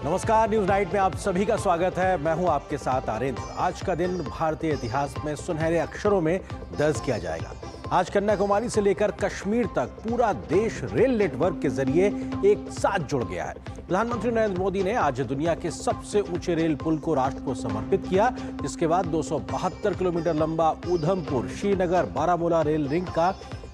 नमस्कार, news night में आप सभी का स्वागत है। मैं हूं आपके साथ आरेंद्र। आज का दिन भारतीय इतिहास में सुनहरे अक्षरों में दर्ज किया जाएगा। आज कन्याकुमारी से लेकर कश्मीर तक पूरा देश रेल नेटवर्क के जरिए एक साथ जुड़ गया है। प्रधानमंत्री नरेंद्र मोदी ने आज दुनिया के सबसे ऊंचे रेल पुल को राष्ट्र को समर्पित किया, जिसके बाद 272 किलोमीटर लंबा उधमपुर श्रीनगर बारामूला रेल रिंग का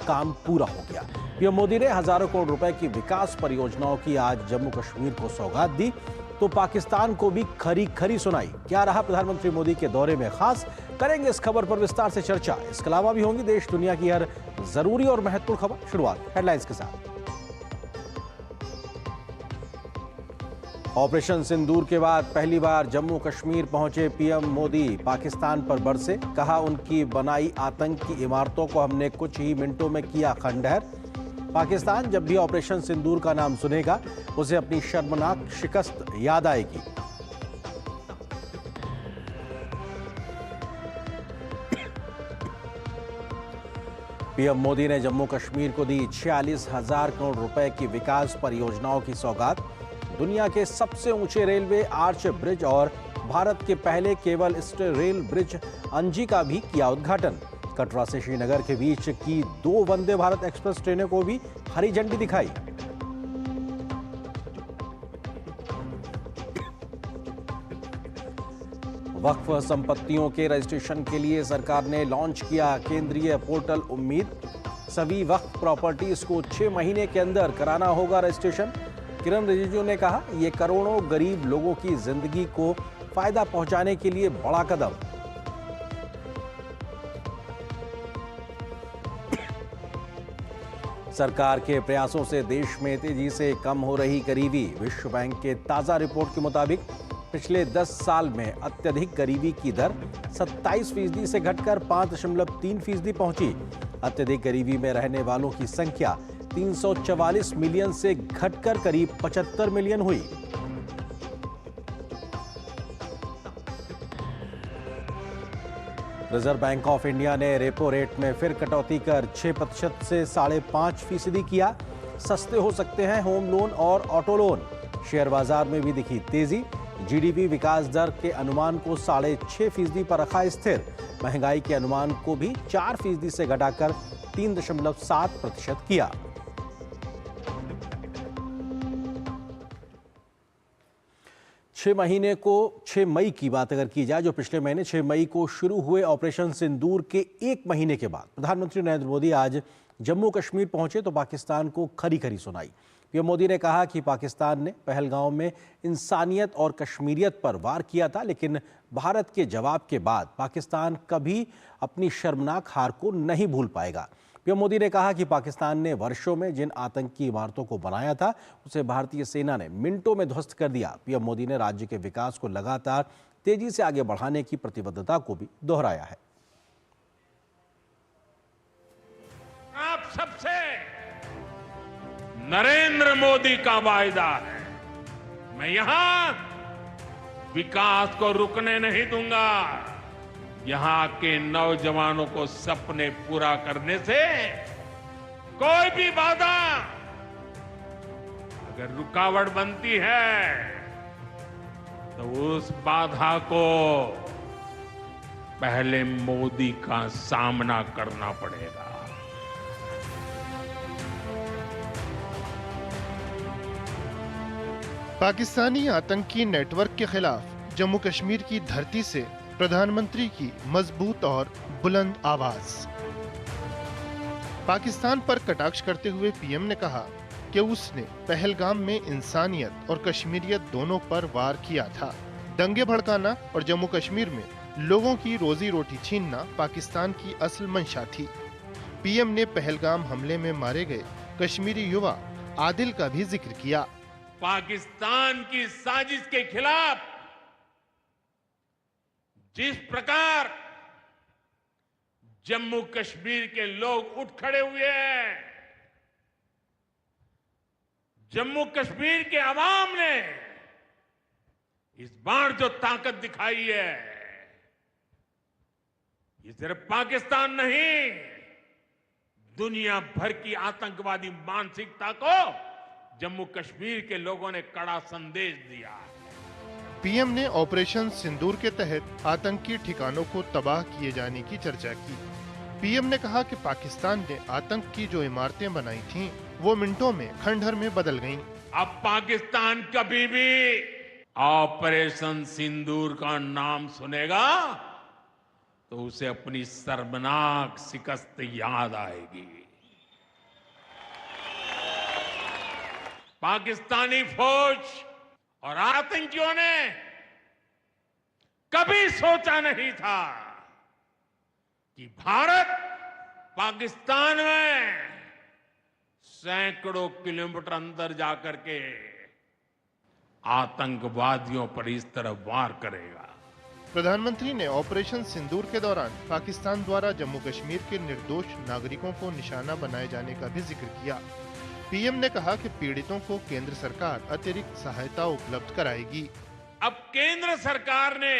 काम पूरा हो गया। पीएम मोदी ने हजारों करोड़ रुपए की विकास परियोजनाओं की आज जम्मू कश्मीर को सौगात दी, तो पाकिस्तान को भी खरी खरी सुनाई। क्या रहा प्रधानमंत्री मोदी के दौरे में खास, करेंगे इस खबर पर विस्तार से चर्चा। इसके अलावा भी होंगी देश दुनिया की हर जरूरी और महत्वपूर्ण खबर। शुरुआत हेडलाइंस के साथ। ऑपरेशन सिंदूर के बाद पहली बार जम्मू कश्मीर पहुंचे पीएम मोदी। पाकिस्तान पर बरसे, कहा उनकी बनाई आतंकी इमारतों को हमने कुछ ही मिनटों में किया खंडहर। पाकिस्तान जब भी ऑपरेशन सिंदूर का नाम सुनेगा, उसे अपनी शर्मनाक शिकस्त याद आएगी। पीएम मोदी ने जम्मू कश्मीर को दी 46,000 करोड़ रुपए की विकास परियोजनाओं की सौगात। दुनिया के सबसे ऊंचे रेलवे आर्च ब्रिज और भारत के पहले केबल स्टे रेल ब्रिज अंजी का भी किया उद्घाटन। कटरा से श्रीनगर के बीच की 2 वंदे भारत एक्सप्रेस ट्रेनों को भी हरी झंडी दिखाई। वक्फ संपत्तियों के रजिस्ट्रेशन के लिए सरकार ने लॉन्च किया केंद्रीय पोर्टल उम्मीद। सभी वक्फ प्रॉपर्टीज को 6 महीने के अंदर कराना होगा रजिस्ट्रेशन। किरण रिजिजू ने कहा, यह करोड़ों गरीब लोगों की जिंदगी को फायदा पहुंचाने के लिए बड़ा कदम। सरकार के प्रयासों से देश में तेजी से कम हो रही गरीबी। विश्व बैंक के ताजा रिपोर्ट के मुताबिक पिछले 10 साल में अत्यधिक गरीबी की दर 27% से घटकर 5.3% पहुंची। अत्यधिक गरीबी में रहने वालों की संख्या 344 मिलियन से घटकर करीब 75 मिलियन हुई। रिजर्व बैंक ऑफ इंडिया ने रेपो रेट में फिर कटौती कर 6% से 5.5% किया। सस्ते हो सकते हैं होम लोन और ऑटो लोन। शेयर बाजार में भी दिखी तेजी। जीडीपी विकास दर के अनुमान को 6.5% पर रखा स्थिर। महंगाई के अनुमान को भी 4% से घटाकर 3.7% किया। छह मई की बात अगर की जाए, जो पिछले महीने 6 मई को शुरू हुए ऑपरेशन सिंदूर के 1 महीने के बाद प्रधानमंत्री नरेंद्र मोदी आज जम्मू कश्मीर पहुंचे तो पाकिस्तान को खरी खरी सुनाई। पीएम मोदी ने कहा कि पाकिस्तान ने पहलगांव में इंसानियत और कश्मीरियत पर वार किया था, लेकिन भारत के जवाब के बाद पाकिस्तान कभी अपनी शर्मनाक हार को नहीं भूल पाएगा। पीएम मोदी ने कहा कि पाकिस्तान ने वर्षों में जिन आतंकी इमारतों को बनाया था, उसे भारतीय सेना ने मिनटों में ध्वस्त कर दिया। पीएम मोदी ने राज्य के विकास को लगातार तेजी से आगे बढ़ाने की प्रतिबद्धता को भी दोहराया है। आप सबसे नरेंद्र मोदी का वायदा है, मैं यहां विकास को रुकने नहीं दूंगा। यहां के नौजवानों को सपने पूरा करने से कोई भी बाधा अगर रुकावट बनती है तो उस बाधा को पहले मोदी का सामना करना पड़ेगा। पाकिस्तानी आतंकी नेटवर्क के खिलाफ जम्मू कश्मीर की धरती से प्रधानमंत्री की मजबूत और बुलंद आवाज। पाकिस्तान पर कटाक्ष करते हुए पीएम ने कहा कि उसने पहलगाम में इंसानियत और कश्मीरियत दोनों पर वार किया था। दंगे भड़काना और जम्मू कश्मीर में लोगों की रोजी रोटी छीनना पाकिस्तान की असल मंशा थी। पीएम ने पहलगाम हमले में मारे गए कश्मीरी युवा आदिल का भी जिक्र किया। पाकिस्तान की साजिश के खिलाफ जिस प्रकार जम्मू कश्मीर के लोग उठ खड़े हुए हैं, जम्मू कश्मीर के अवाम ने इस बार जो ताकत दिखाई है, ये सिर्फ पाकिस्तान नहीं, दुनिया भर की आतंकवादी मानसिकता को जम्मू कश्मीर के लोगों ने कड़ा संदेश दिया है। पीएम ने ऑपरेशन सिंदूर के तहत आतंकी ठिकानों को तबाह किए जाने की चर्चा की। पीएम ने कहा कि पाकिस्तान ने आतंक की जो इमारतें बनाई थीं, वो मिनटों में खंडहर में बदल गईं। अब पाकिस्तान कभी भी ऑपरेशन सिंदूर का नाम सुनेगा तो उसे अपनी शर्मनाक शिकस्त याद आएगी। पाकिस्तानी फौज और आतंकियों ने कभी सोचा नहीं था कि भारत पाकिस्तान में सैकड़ों किलोमीटर अंदर जाकर के आतंकवादियों पर इस तरह वार करेगा। प्रधानमंत्री ने ऑपरेशन सिंदूर के दौरान पाकिस्तान द्वारा जम्मू कश्मीर के निर्दोष नागरिकों को निशाना बनाए जाने का भी जिक्र किया। पीएम ने कहा कि पीड़ितों को केंद्र सरकार अतिरिक्त सहायता उपलब्ध कराएगी। अब केंद्र सरकार ने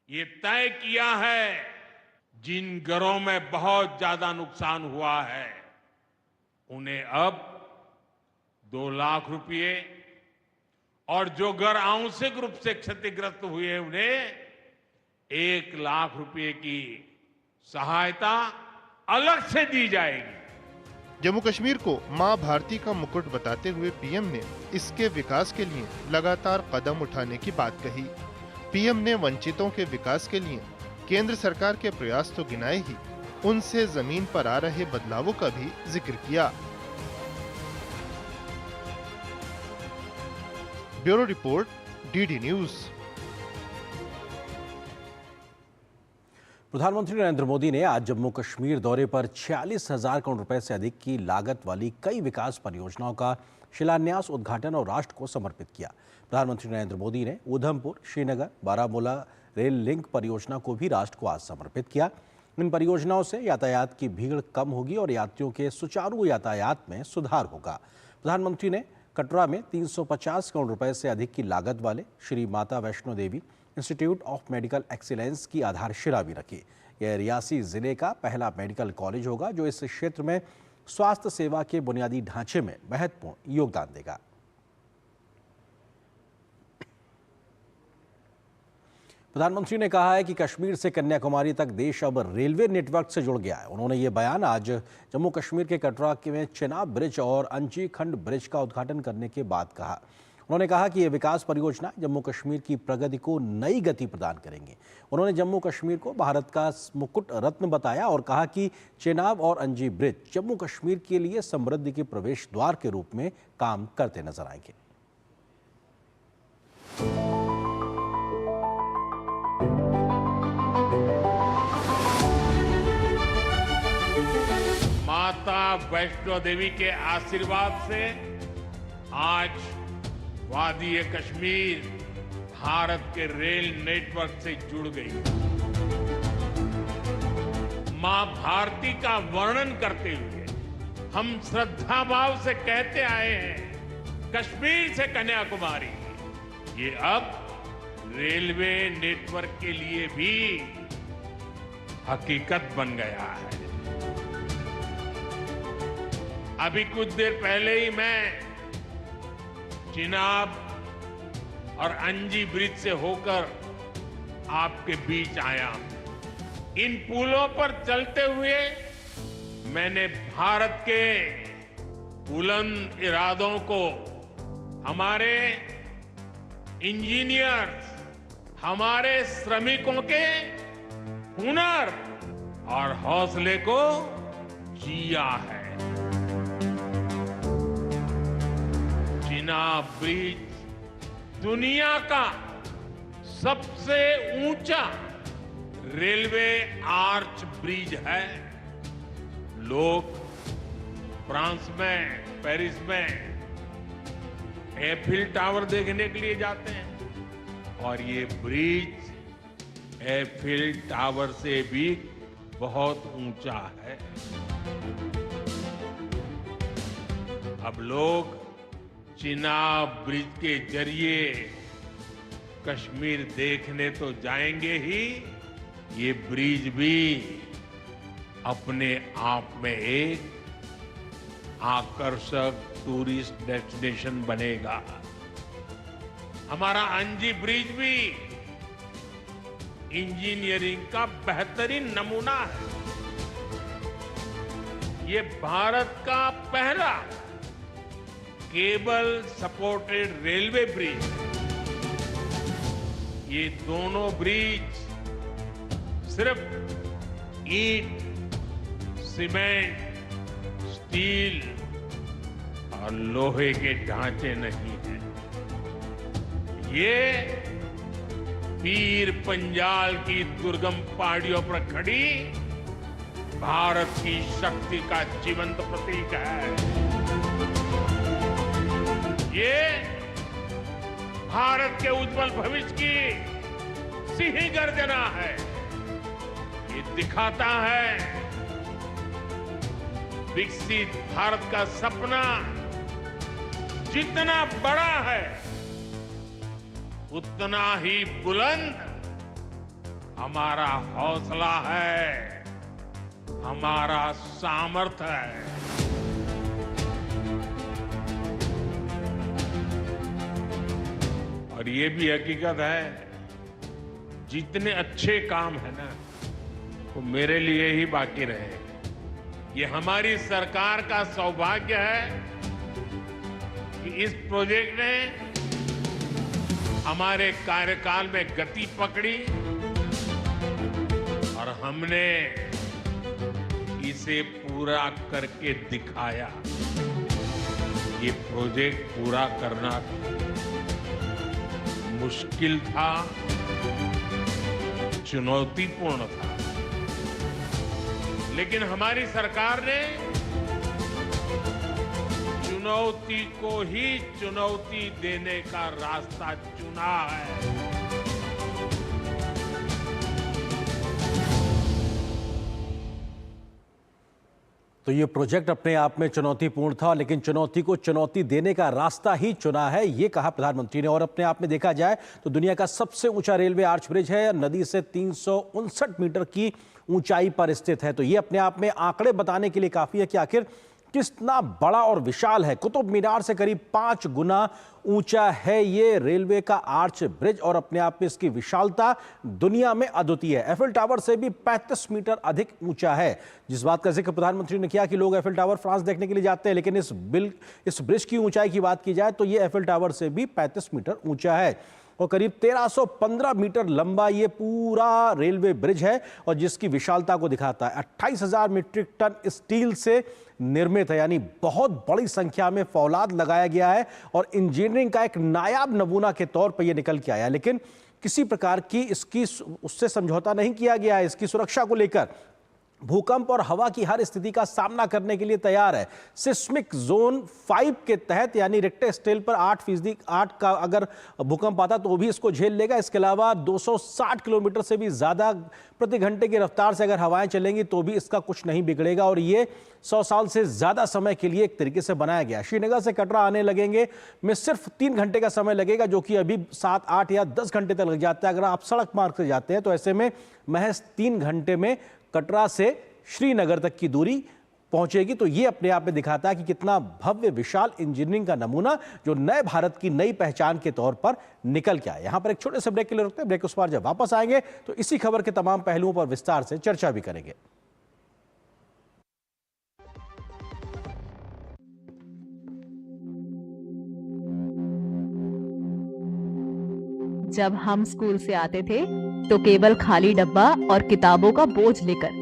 ये तय किया है, जिन घरों में बहुत ज्यादा नुकसान हुआ है उन्हें अब 2 लाख रुपए और जो घर आंशिक रूप से क्षतिग्रस्त हुए उन्हें 1 लाख रुपए की सहायता अलग से दी जाएगी। जम्मू कश्मीर को मां भारती का मुकुट बताते हुए पीएम ने इसके विकास के लिए लगातार कदम उठाने की बात कही। पीएम ने वंचितों के विकास के लिए केंद्र सरकार के प्रयास तो गिनाए ही, उनसे जमीन पर आ रहे बदलावों का भी जिक्र किया। Bureau report, DD news. प्रधानमंत्री नरेंद्र मोदी ने आज जम्मू कश्मीर दौरे पर 46,000 करोड़ रुपए से अधिक की लागत वाली कई विकास परियोजनाओं का शिलान्यास, उद्घाटन और राष्ट्र को समर्पित किया। प्रधानमंत्री नरेंद्र मोदी ने उधमपुर, श्रीनगर, बारामूला रेल लिंक परियोजना को भी राष्ट्र को आज समर्पित किया। इन परियोजनाओं से यातायात की भीड़ कम होगी और यात्रियों के सुचारू यातायात में सुधार होगा। प्रधानमंत्री ने कटरा में 350 करोड़ रुपए से अधिक की लागत वाले Shri Mata Vaishno Devi institute of medical excellence की आधारशिला भी रखी। यह रियासी जिले का पहला मेडिकल कॉलेज होगा जो इस क्षेत्र में स्वास्थ्य सेवा के बुनियादी ढांचे में महत्वपूर्ण योगदान देगा। प्रधानमंत्री ने कहा है कि कश्मीर से कन्याकुमारी तक देश अब रेलवे नेटवर्क से जुड़ गया है। उन्होंने ये बयान आज जम्मू कश्मीर के कटरा में चेनाब ब्रिज और अंची खंड ब्रिज का उद्घाटन करने के बाद कहा। उन्होंने कहा कि ये विकास परियोजना जम्मू कश्मीर की प्रगति को नई गति प्रदान करेंगे। उन्होंने जम्मू कश्मीर को भारत का मुकुट रत्न बताया और कहा कि चेनाब और अंजी ब्रिज जम्मू कश्मीर के लिए समृद्धि के प्रवेश द्वार के रूप में काम करते नजर आएंगे। माता वैष्णो देवी के आशीर्वाद से आज वादी कश्मीर भारत के रेल नेटवर्क से जुड़ गई। मां भारती का वर्णन करते हुए हम श्रद्धा भाव से कहते आए हैं, कश्मीर से कन्याकुमारी ये अब रेलवे नेटवर्क के लिए भी हकीकत बन गया है। अभी कुछ देर पहले ही मैं चिनाब और अंजी ब्रिज से होकर आपके बीच आया। इन पुलों पर चलते हुए मैंने भारत के बुलंद इरादों को, हमारे इंजीनियर्स, हमारे श्रमिकों के हुनर और हौसले को जिया है। चिनाब ब्रिज दुनिया का सबसे ऊंचा रेलवे आर्च ब्रिज है। लोग फ्रांस में, पेरिस में एफिल टावर देखने के लिए जाते हैं और ये ब्रिज एफिल टावर से भी बहुत ऊंचा है। अब लोग चिनाब ब्रिज के जरिए कश्मीर देखने तो जाएंगे ही, ये ब्रिज भी अपने आप में एक आकर्षक टूरिस्ट डेस्टिनेशन बनेगा। हमारा अंजी ब्रिज भी इंजीनियरिंग का बेहतरीन नमूना है। ये भारत का पहला केबल सपोर्टेड रेलवे ब्रिज। ये दोनों ब्रिज सिर्फ ईंट, सीमेंट, स्टील और लोहे के ढांचे नहीं हैं। ये पीर पंजाल की दुर्गम पहाड़ियों पर खड़ी भारत की शक्ति का जीवंत प्रतीक है। ये भारत के उज्जवल भविष्य की सिंह गर्जना है। ये दिखाता है विकसित भारत का सपना जितना बड़ा है उतना ही बुलंद हमारा हौसला है, हमारा सामर्थ्य है। और ये भी हकीकत है, जितने अच्छे काम है ना वो मेरे लिए ही बाकी रहे। ये हमारी सरकार का सौभाग्य है कि इस प्रोजेक्ट ने हमारे कार्यकाल में गति पकड़ी और हमने इसे पूरा करके दिखाया। ये प्रोजेक्ट पूरा करना मुश्किल था, चुनौतीपूर्ण था, लेकिन हमारी सरकार ने चुनौती को ही चुनौती देने का रास्ता चुना है। तो ये प्रोजेक्ट अपने आप में चुनौतीपूर्ण था, लेकिन चुनौती को चुनौती देने का रास्ता ही चुना है, ये कहा प्रधानमंत्री ने। और अपने आप में देखा जाए तो दुनिया का सबसे ऊंचा रेलवे आर्च ब्रिज है, नदी से 359 मीटर की ऊंचाई पर स्थित है। तो ये अपने आप में आंकड़े बताने के लिए काफी है कि आखिर कितना बड़ा और विशाल है। कुतुब मीनार से करीब 5 गुना ऊंचा है ये रेलवे का आर्च ब्रिज और अपने आप में इसकी विशालता दुनिया में अद्वितीय है। एफिल टावर से भी 35 मीटर अधिक ऊंचा है। जिस बात का जिक्र प्रधानमंत्री ने किया कि लोग एफिल टावर फ्रांस देखने के लिए जाते हैं, लेकिन इस ब्रिज की ऊंचाई की बात की जाए तो ये एफिल टावर से भी 35 मीटर ऊंचा है और करीब 1315 मीटर लंबा ये पूरा रेलवे ब्रिज है और जिसकी विशालता को दिखाता है। 28,000 मीट्रिक टन स्टील से निर्मित है, यानी बहुत बड़ी संख्या में फौलाद लगाया गया है और इंजीनियरिंग का एक नायाब नमूना के तौर पर यह निकल के आया। लेकिन किसी प्रकार की इसकी उससे समझौता नहीं किया गया है। इसकी सुरक्षा को लेकर भूकंप और हवा की हर स्थिति का सामना करने के लिए तैयार है। सिस्मिक जोन 5 के तहत यानी रिक्टर स्केल पर 8 का अगर भूकंप आता तो वो भी इसको झेल लेगा। इसके अलावा 260 किलोमीटर से भी ज्यादा प्रति घंटे की रफ्तार से अगर हवाएं चलेंगी तो भी इसका कुछ नहीं बिगड़ेगा और ये 100 साल से ज्यादा समय के लिए एक तरीके से बनाया गया। श्रीनगर से कटरा आने लगेंगे में सिर्फ 3 घंटे का समय लगेगा, जो कि अभी 7, 8 या 10 घंटे तक लग जाता है अगर आप सड़क मार्ग से जाते हैं। तो ऐसे में महज 3 घंटे में कटरा से श्रीनगर तक की दूरी पहुंचेगी। तो ये अपने आप में दिखाता है कि कितना भव्य विशाल इंजीनियरिंग का नमूना जो नए भारत की नई पहचान के तौर पर निकल के आया। यहां पर एक छोटे से ब्रेक के लिए रुकते हैं। ब्रेक उस पर जब वापस आएंगे तो इसी खबर के तमाम पहलुओं पर विस्तार से चर्चा भी करेंगे। जब हम स्कूल से आते थे तो केवल खाली डब्बा और किताबों का बोझ लेकर,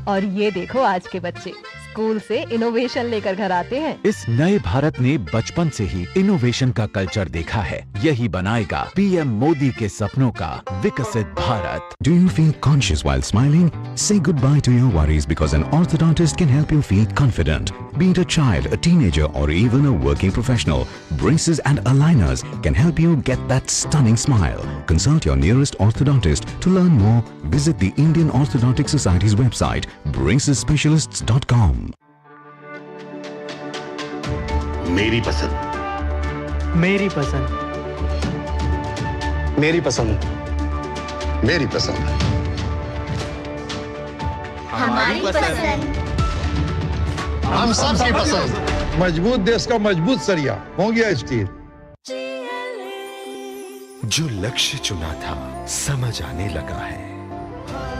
और ये देखो आज के बच्चे स्कूल से इनोवेशन लेकर घर आते हैं। इस नए भारत ने बचपन से ही इनोवेशन का कल्चर देखा है। यही बनाएगा पीएम मोदी के सपनों का विकसित Bharat. Do you feel conscious while smiling? Say goodbye to your worries because an orthodontist can help you feel confident. Be it a child, a teenager or even a working professional, braces and aligners can help you get that stunning smile. Consult your nearest orthodontist. To learn more, visit the Indian Orthodontic Society's website, bracesspecialists.com. मेरी पसंद, मेरी पसंद, मेरी पसंद, मेरी पसंद, हमारी पसंद। हम सबकी पसंद। मजबूत देश का मजबूत सरिया हो गया स्टील। जो लक्ष्य चुना था समझ आने लगा है।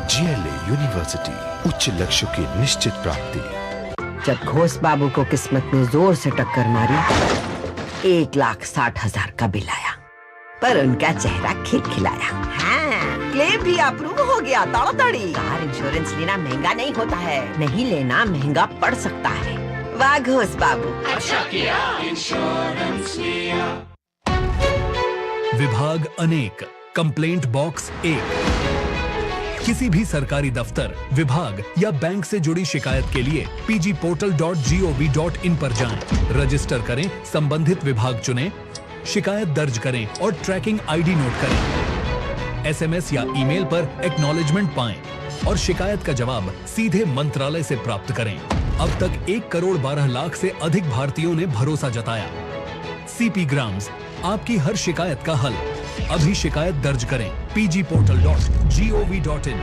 जीएलए यूनिवर्सिटी, उच्च लक्ष्य की निश्चित प्राप्ति। जब घोष बाबू को किस्मत ने जोर से टक्कर मारी, 1,60,000 का बिल आया, पर उनका चेहरा खिलखिलाया। हाँ, क्लेम भी अप्रूव हो गया। ताड़ाताड़ी। कार इंश्योरेंस लेना महंगा नहीं होता है, नहीं लेना महंगा पड़ सकता है। वाह घोष बाबू, अच्छा किया इंश्योरेंस लिया। विभाग अनेक, कंप्लेंट बॉक्स 1। किसी भी सरकारी दफ्तर, विभाग या बैंक से जुड़ी शिकायत के लिए pgportal.gov.in पर जाएं, रजिस्टर करें, संबंधित विभाग चुनें, शिकायत दर्ज करें और ट्रैकिंग आईडी नोट करें। एसएमएस या ईमेल पर एक्नॉलेजमेंट पाएं और शिकायत का जवाब सीधे मंत्रालय से प्राप्त करें। अब तक 1,12,00,000 से अधिक भारतीयों ने भरोसा जताया। सीपी ग्राम्स, आपकी हर शिकायत का हल। अभी शिकायत दर्ज करें pgportal.gov.in।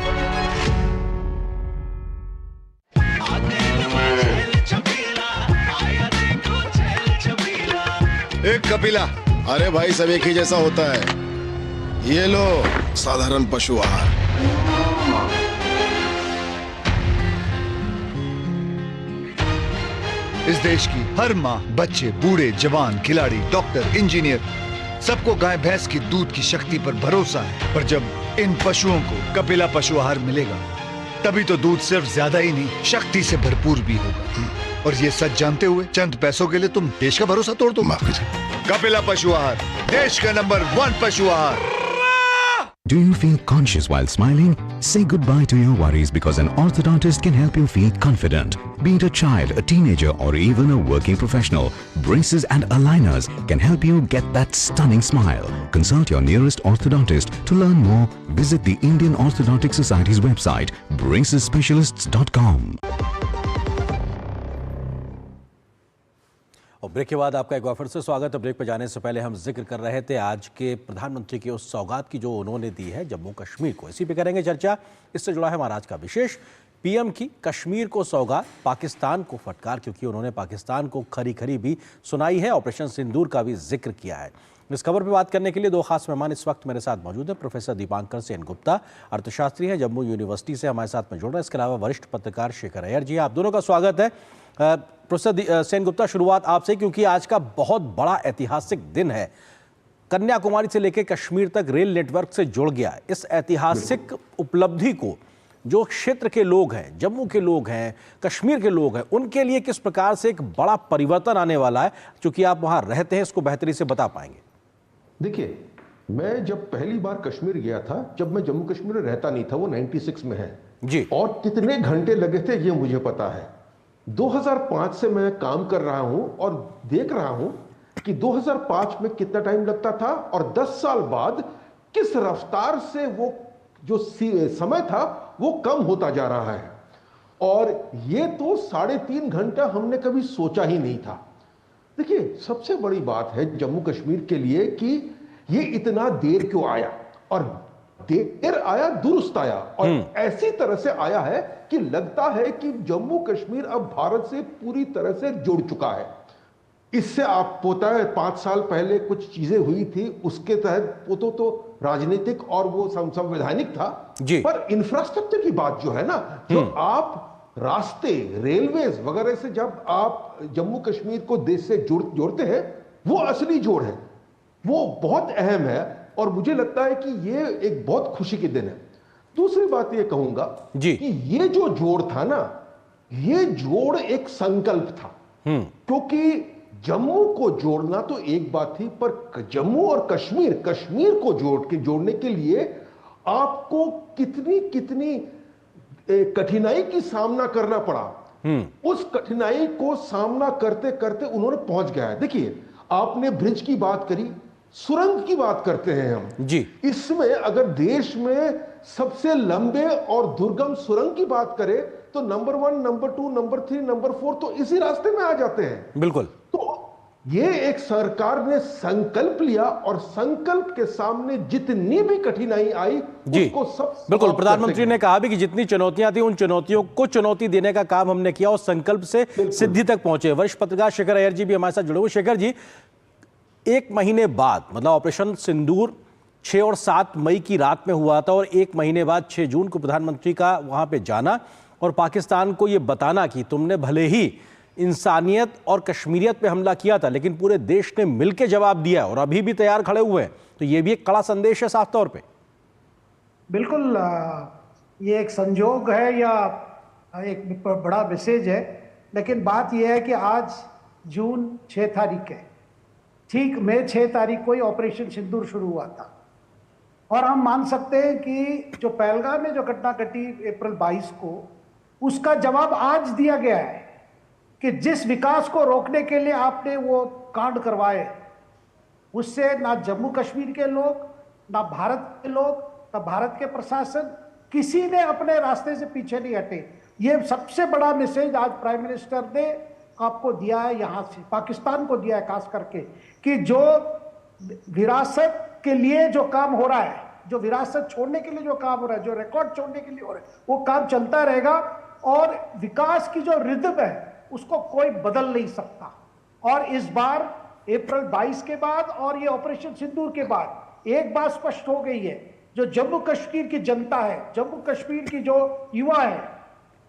एक कपिला, अरे भाई सब एक ही जैसा होता है। ये लो साधारण पशु आहार। इस देश की हर माँ, बच्चे, बूढ़े, जवान, खिलाड़ी, डॉक्टर, इंजीनियर, सबको गाय भैंस की दूध की शक्ति पर भरोसा है। पर जब इन पशुओं को कपिला पशु आहार मिलेगा, तभी तो दूध सिर्फ ज्यादा ही नहीं, शक्ति से भरपूर भी होगा। और ये सच जानते हुए चंद पैसों के लिए तुम देश का भरोसा तोड़ दो। कपिला पशु आहार, देश का नंबर 1 पशु आहार। Do you feel conscious while smiling? Say goodbye to your worries because an orthodontist can help you feel confident. Be it a child, a teenager, or even a working professional, braces and aligners can help you get that stunning smile. Consult your nearest orthodontist. To learn more, visit the Indian Orthodontic Society's website, bracesspecialists.com. और break के बाद आपका एक बार फिर से स्वागत है। Break पर जाने से पहले हम जिक्र कर रहे थे आज के प्रधानमंत्री की उस सौगात की जो उन्होंने दी है जम्मू कश्मीर को। इसी पे करेंगे चर्चा। इससे जुड़ा है हमारा आज का विशेष, पीएम की कश्मीर को सौगात, पाकिस्तान को फटकार, क्योंकि उन्होंने पाकिस्तान को खरी खरी भी सुनाई है, ऑपरेशन सिंदूर का भी जिक्र किया है। इस खबर पर बात करने के लिए 2 खास मेहमान इस वक्त मेरे साथ मौजूद हैं। प्रोफेसर दीपांकर सेन गुप्ता, अर्थशास्त्री हैं, जम्मू यूनिवर्सिटी से हमारे साथ में जुड़ रहे हैं। इसके अलावा वरिष्ठ पत्रकार शेखर अय्यर जी, आप दोनों का स्वागत है। प्रोफेसर सेन गुप्ता, शुरुआत आपसे, क्योंकि आज का बहुत बड़ा ऐतिहासिक दिन है। कन्याकुमारी से लेकर कश्मीर तक रेल नेटवर्क से जुड़ गया। इस ऐतिहासिक उपलब्धि को जो क्षेत्र के लोग हैं, जम्मू के लोग हैं, कश्मीर के लोग हैं, उनके लिए किस प्रकार से एक बड़ा परिवर्तन आने वाला है, क्योंकि आप वहां रहते हैं, इसको बेहतरी से बता पाएंगे। देखिए, मैं जब पहली बार कश्मीर गया था, जब मैं जम्मू कश्मीर में रहता नहीं था, वो 96 में है जी, और कितने घंटे लगे थे ये मुझे पता है। 2005 से मैं काम कर रहा हूं और देख रहा हूं कि 2005 में कितना टाइम लगता था और 10 साल बाद किस रफ्तार से वो जो समय था वो कम होता जा रहा है। और ये तो 3.5 घंटा हमने कभी सोचा ही नहीं था। देखिए, सबसे बड़ी बात है जम्मू कश्मीर के लिए कि ये इतना देर क्यों आया, और देर आया दुरुस्त आया, और ऐसी तरह से आया है कि लगता है कि जम्मू कश्मीर अब भारत से पूरी तरह से जुड़ चुका है। इससे आप पता है 5 साल पहले कुछ चीजें हुई थी, उसके तहत वो तो राजनीतिक और वो संवैधानिक था जी। पर इंफ्रास्ट्रक्चर की बात जो है ना, जो आप रास्ते, रेलवेज वगैरह से जब आप जम्मू कश्मीर को देश से जोड़ते हैं, वो असली जोड़ है, वो बहुत अहम है। और मुझे लगता है कि ये एक बहुत खुशी के दिन है। दूसरी बात ये कहूंगा कि ये जो जोड़ था ना, ये जोड़ एक संकल्प था, क्योंकि जम्मू को जोड़ना तो एक बात थी, पर जम्मू और कश्मीर को जोड़ने के लिए आपको कितनी कठिनाई की सामना करना पड़ा। उस कठिनाई को सामना करते करते उन्होंने पहुंच गया है। देखिए, आपने ब्रिज की बात करी, सुरंग की बात करते हैं हम जी। इसमें अगर देश में सबसे लंबे और दुर्गम सुरंग की बात करें तो नंबर 1, नंबर 2, नंबर 3, नंबर 4 तो इसी रास्ते में आ जाते हैं। बिल्कुल। तो ये एक सरकार ने संकल्प लिया और संकल्प के सामने जितनी भी कठिनाई आई जी उसको सब बिल्कुल, समाप्त प्रधानमंत्री करते ने कहा भी कि जितनी चुनौतियां थी उन चुनौतियों को चुनौती देने का काम हमने किया और संकल्प से सिद्धि तक पहुंचे। वरिष्ठ पत्रकार शेखर अय्यर जी भी हमारे साथ जुड़े हुए। शेखर जी, एक महीने बाद मतलब ऑपरेशन सिंदूर 6 और 7 मई की रात में हुआ था और एक महीने बाद 6 जून को प्रधानमंत्री का वहां पे जाना और पाकिस्तान को ये बताना कि तुमने भले ही इंसानियत और कश्मीरियत पे हमला किया था लेकिन पूरे देश ने मिलकर जवाब दिया और अभी भी तैयार खड़े हुए हैं, तो ये भी एक कड़ा संदेश है साफ तौर पे। बिल्कुल, ये एक संजोग है या एक बड़ा मैसेज है, लेकिन बात यह है कि आज जून 6 तारीख है, ठीक मई 6 तारीख को ही ऑपरेशन सिंदूर शुरू हुआ था और हम मान सकते हैं कि जो पहलगाम में जो घटना घटी अप्रैल 22 को, उसका जवाब आज दिया गया है कि जिस विकास को रोकने के लिए आपने वो कांड करवाए, उससे ना जम्मू कश्मीर के लोग, ना भारत के लोग, ना भारत के प्रशासन, किसी ने अपने रास्ते से पीछे नहीं हटे। ये सबसे बड़ा मैसेज आज प्राइम मिनिस्टर ने आपको दिया है, यहाँ से पाकिस्तान को दिया है खास करके, कि जो विरासत के लिए जो काम हो रहा है, जो विरासत छोड़ने के लिए जो काम हो रहा है, जो रिकॉर्ड छोड़ने के लिए हो रहा है, वो काम चलता रहेगा और विकास की जो रिदम है उसको कोई बदल नहीं सकता। और इस बार अप्रैल 22 के बाद और ये ऑपरेशन सिंदूर के बाद एक बात स्पष्ट हो गई है, जो जम्मू कश्मीर की जनता है, जम्मू कश्मीर की जो युवा है,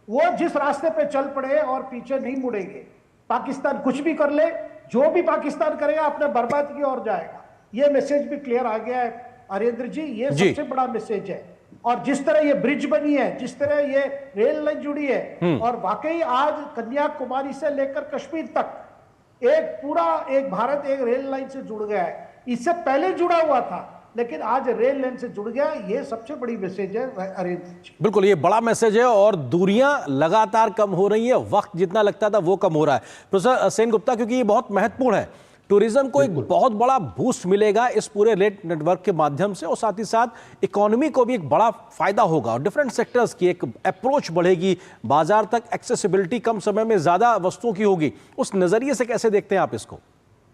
वो जिस रास्ते पे चल पड़े और पीछे नहीं मुड़ेंगे। पाकिस्तान कुछ भी कर ले, जो भी पाकिस्तान करेगा अपने बर्बादी की ओर जाएगा। ये मैसेज भी क्लियर आ गया है अरेंद्र जी, ये सबसे बड़ा मैसेज है। और जिस तरह ये ब्रिज बनी है, जिस तरह ये रेल लाइन जुड़ी है, और वाकई आज कन्याकुमारी से लेकर कश्मीर तक एक पूरा एक भारत एक रेल लाइन से जुड़ गया है। इससे पहले जुड़ा हुआ था लेकिन आज रेल लाइन से जुड़ गया, ये सबसे बड़ी मैसेज है अरेंद्र जी। बिल्कुल, ये बड़ा मैसेज है और दूरियां लगातार कम हो रही है, वक्त जितना लगता था वो कम हो रहा है। प्रोफेसर सेन गुप्ता, क्योंकि ये बहुत महत्वपूर्ण है, टूरिज्म को एक बहुत बड़ा बूस्ट मिलेगा इस पूरे रेल नेटवर्क के माध्यम से और साथ ही साथ इकोनॉमी को भी एक बड़ा फायदा होगा और डिफरेंट सेक्टर्स की एक अप्रोच बढ़ेगी, बाजार तक एक्सेसिबिलिटी कम समय में ज्यादा वस्तुओं की होगी। उस नजरिए से कैसे देखते हैं आप इसको?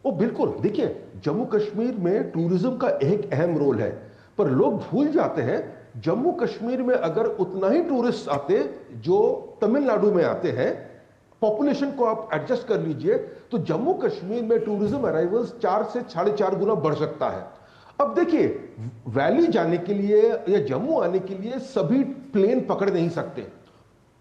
ओ बिल्कुल, देखिए जम्मू कश्मीर में टूरिज्म का एक अहम रोल है, पर लोग भूल जाते हैं जम्मू कश्मीर में अगर उतना ही टूरिस्ट आते जो तमिलनाडु में आते हैं, पॉपुलेशन को आप एडजस्ट कर लीजिए, तो जम्मू कश्मीर में टूरिज्म अराइवल्स 4 से 4.5 गुना बढ़ सकता है। अब देखिए, वैली जाने के लिए या जम्मू आने के लिए सभी प्लेन पकड़ नहीं सकते,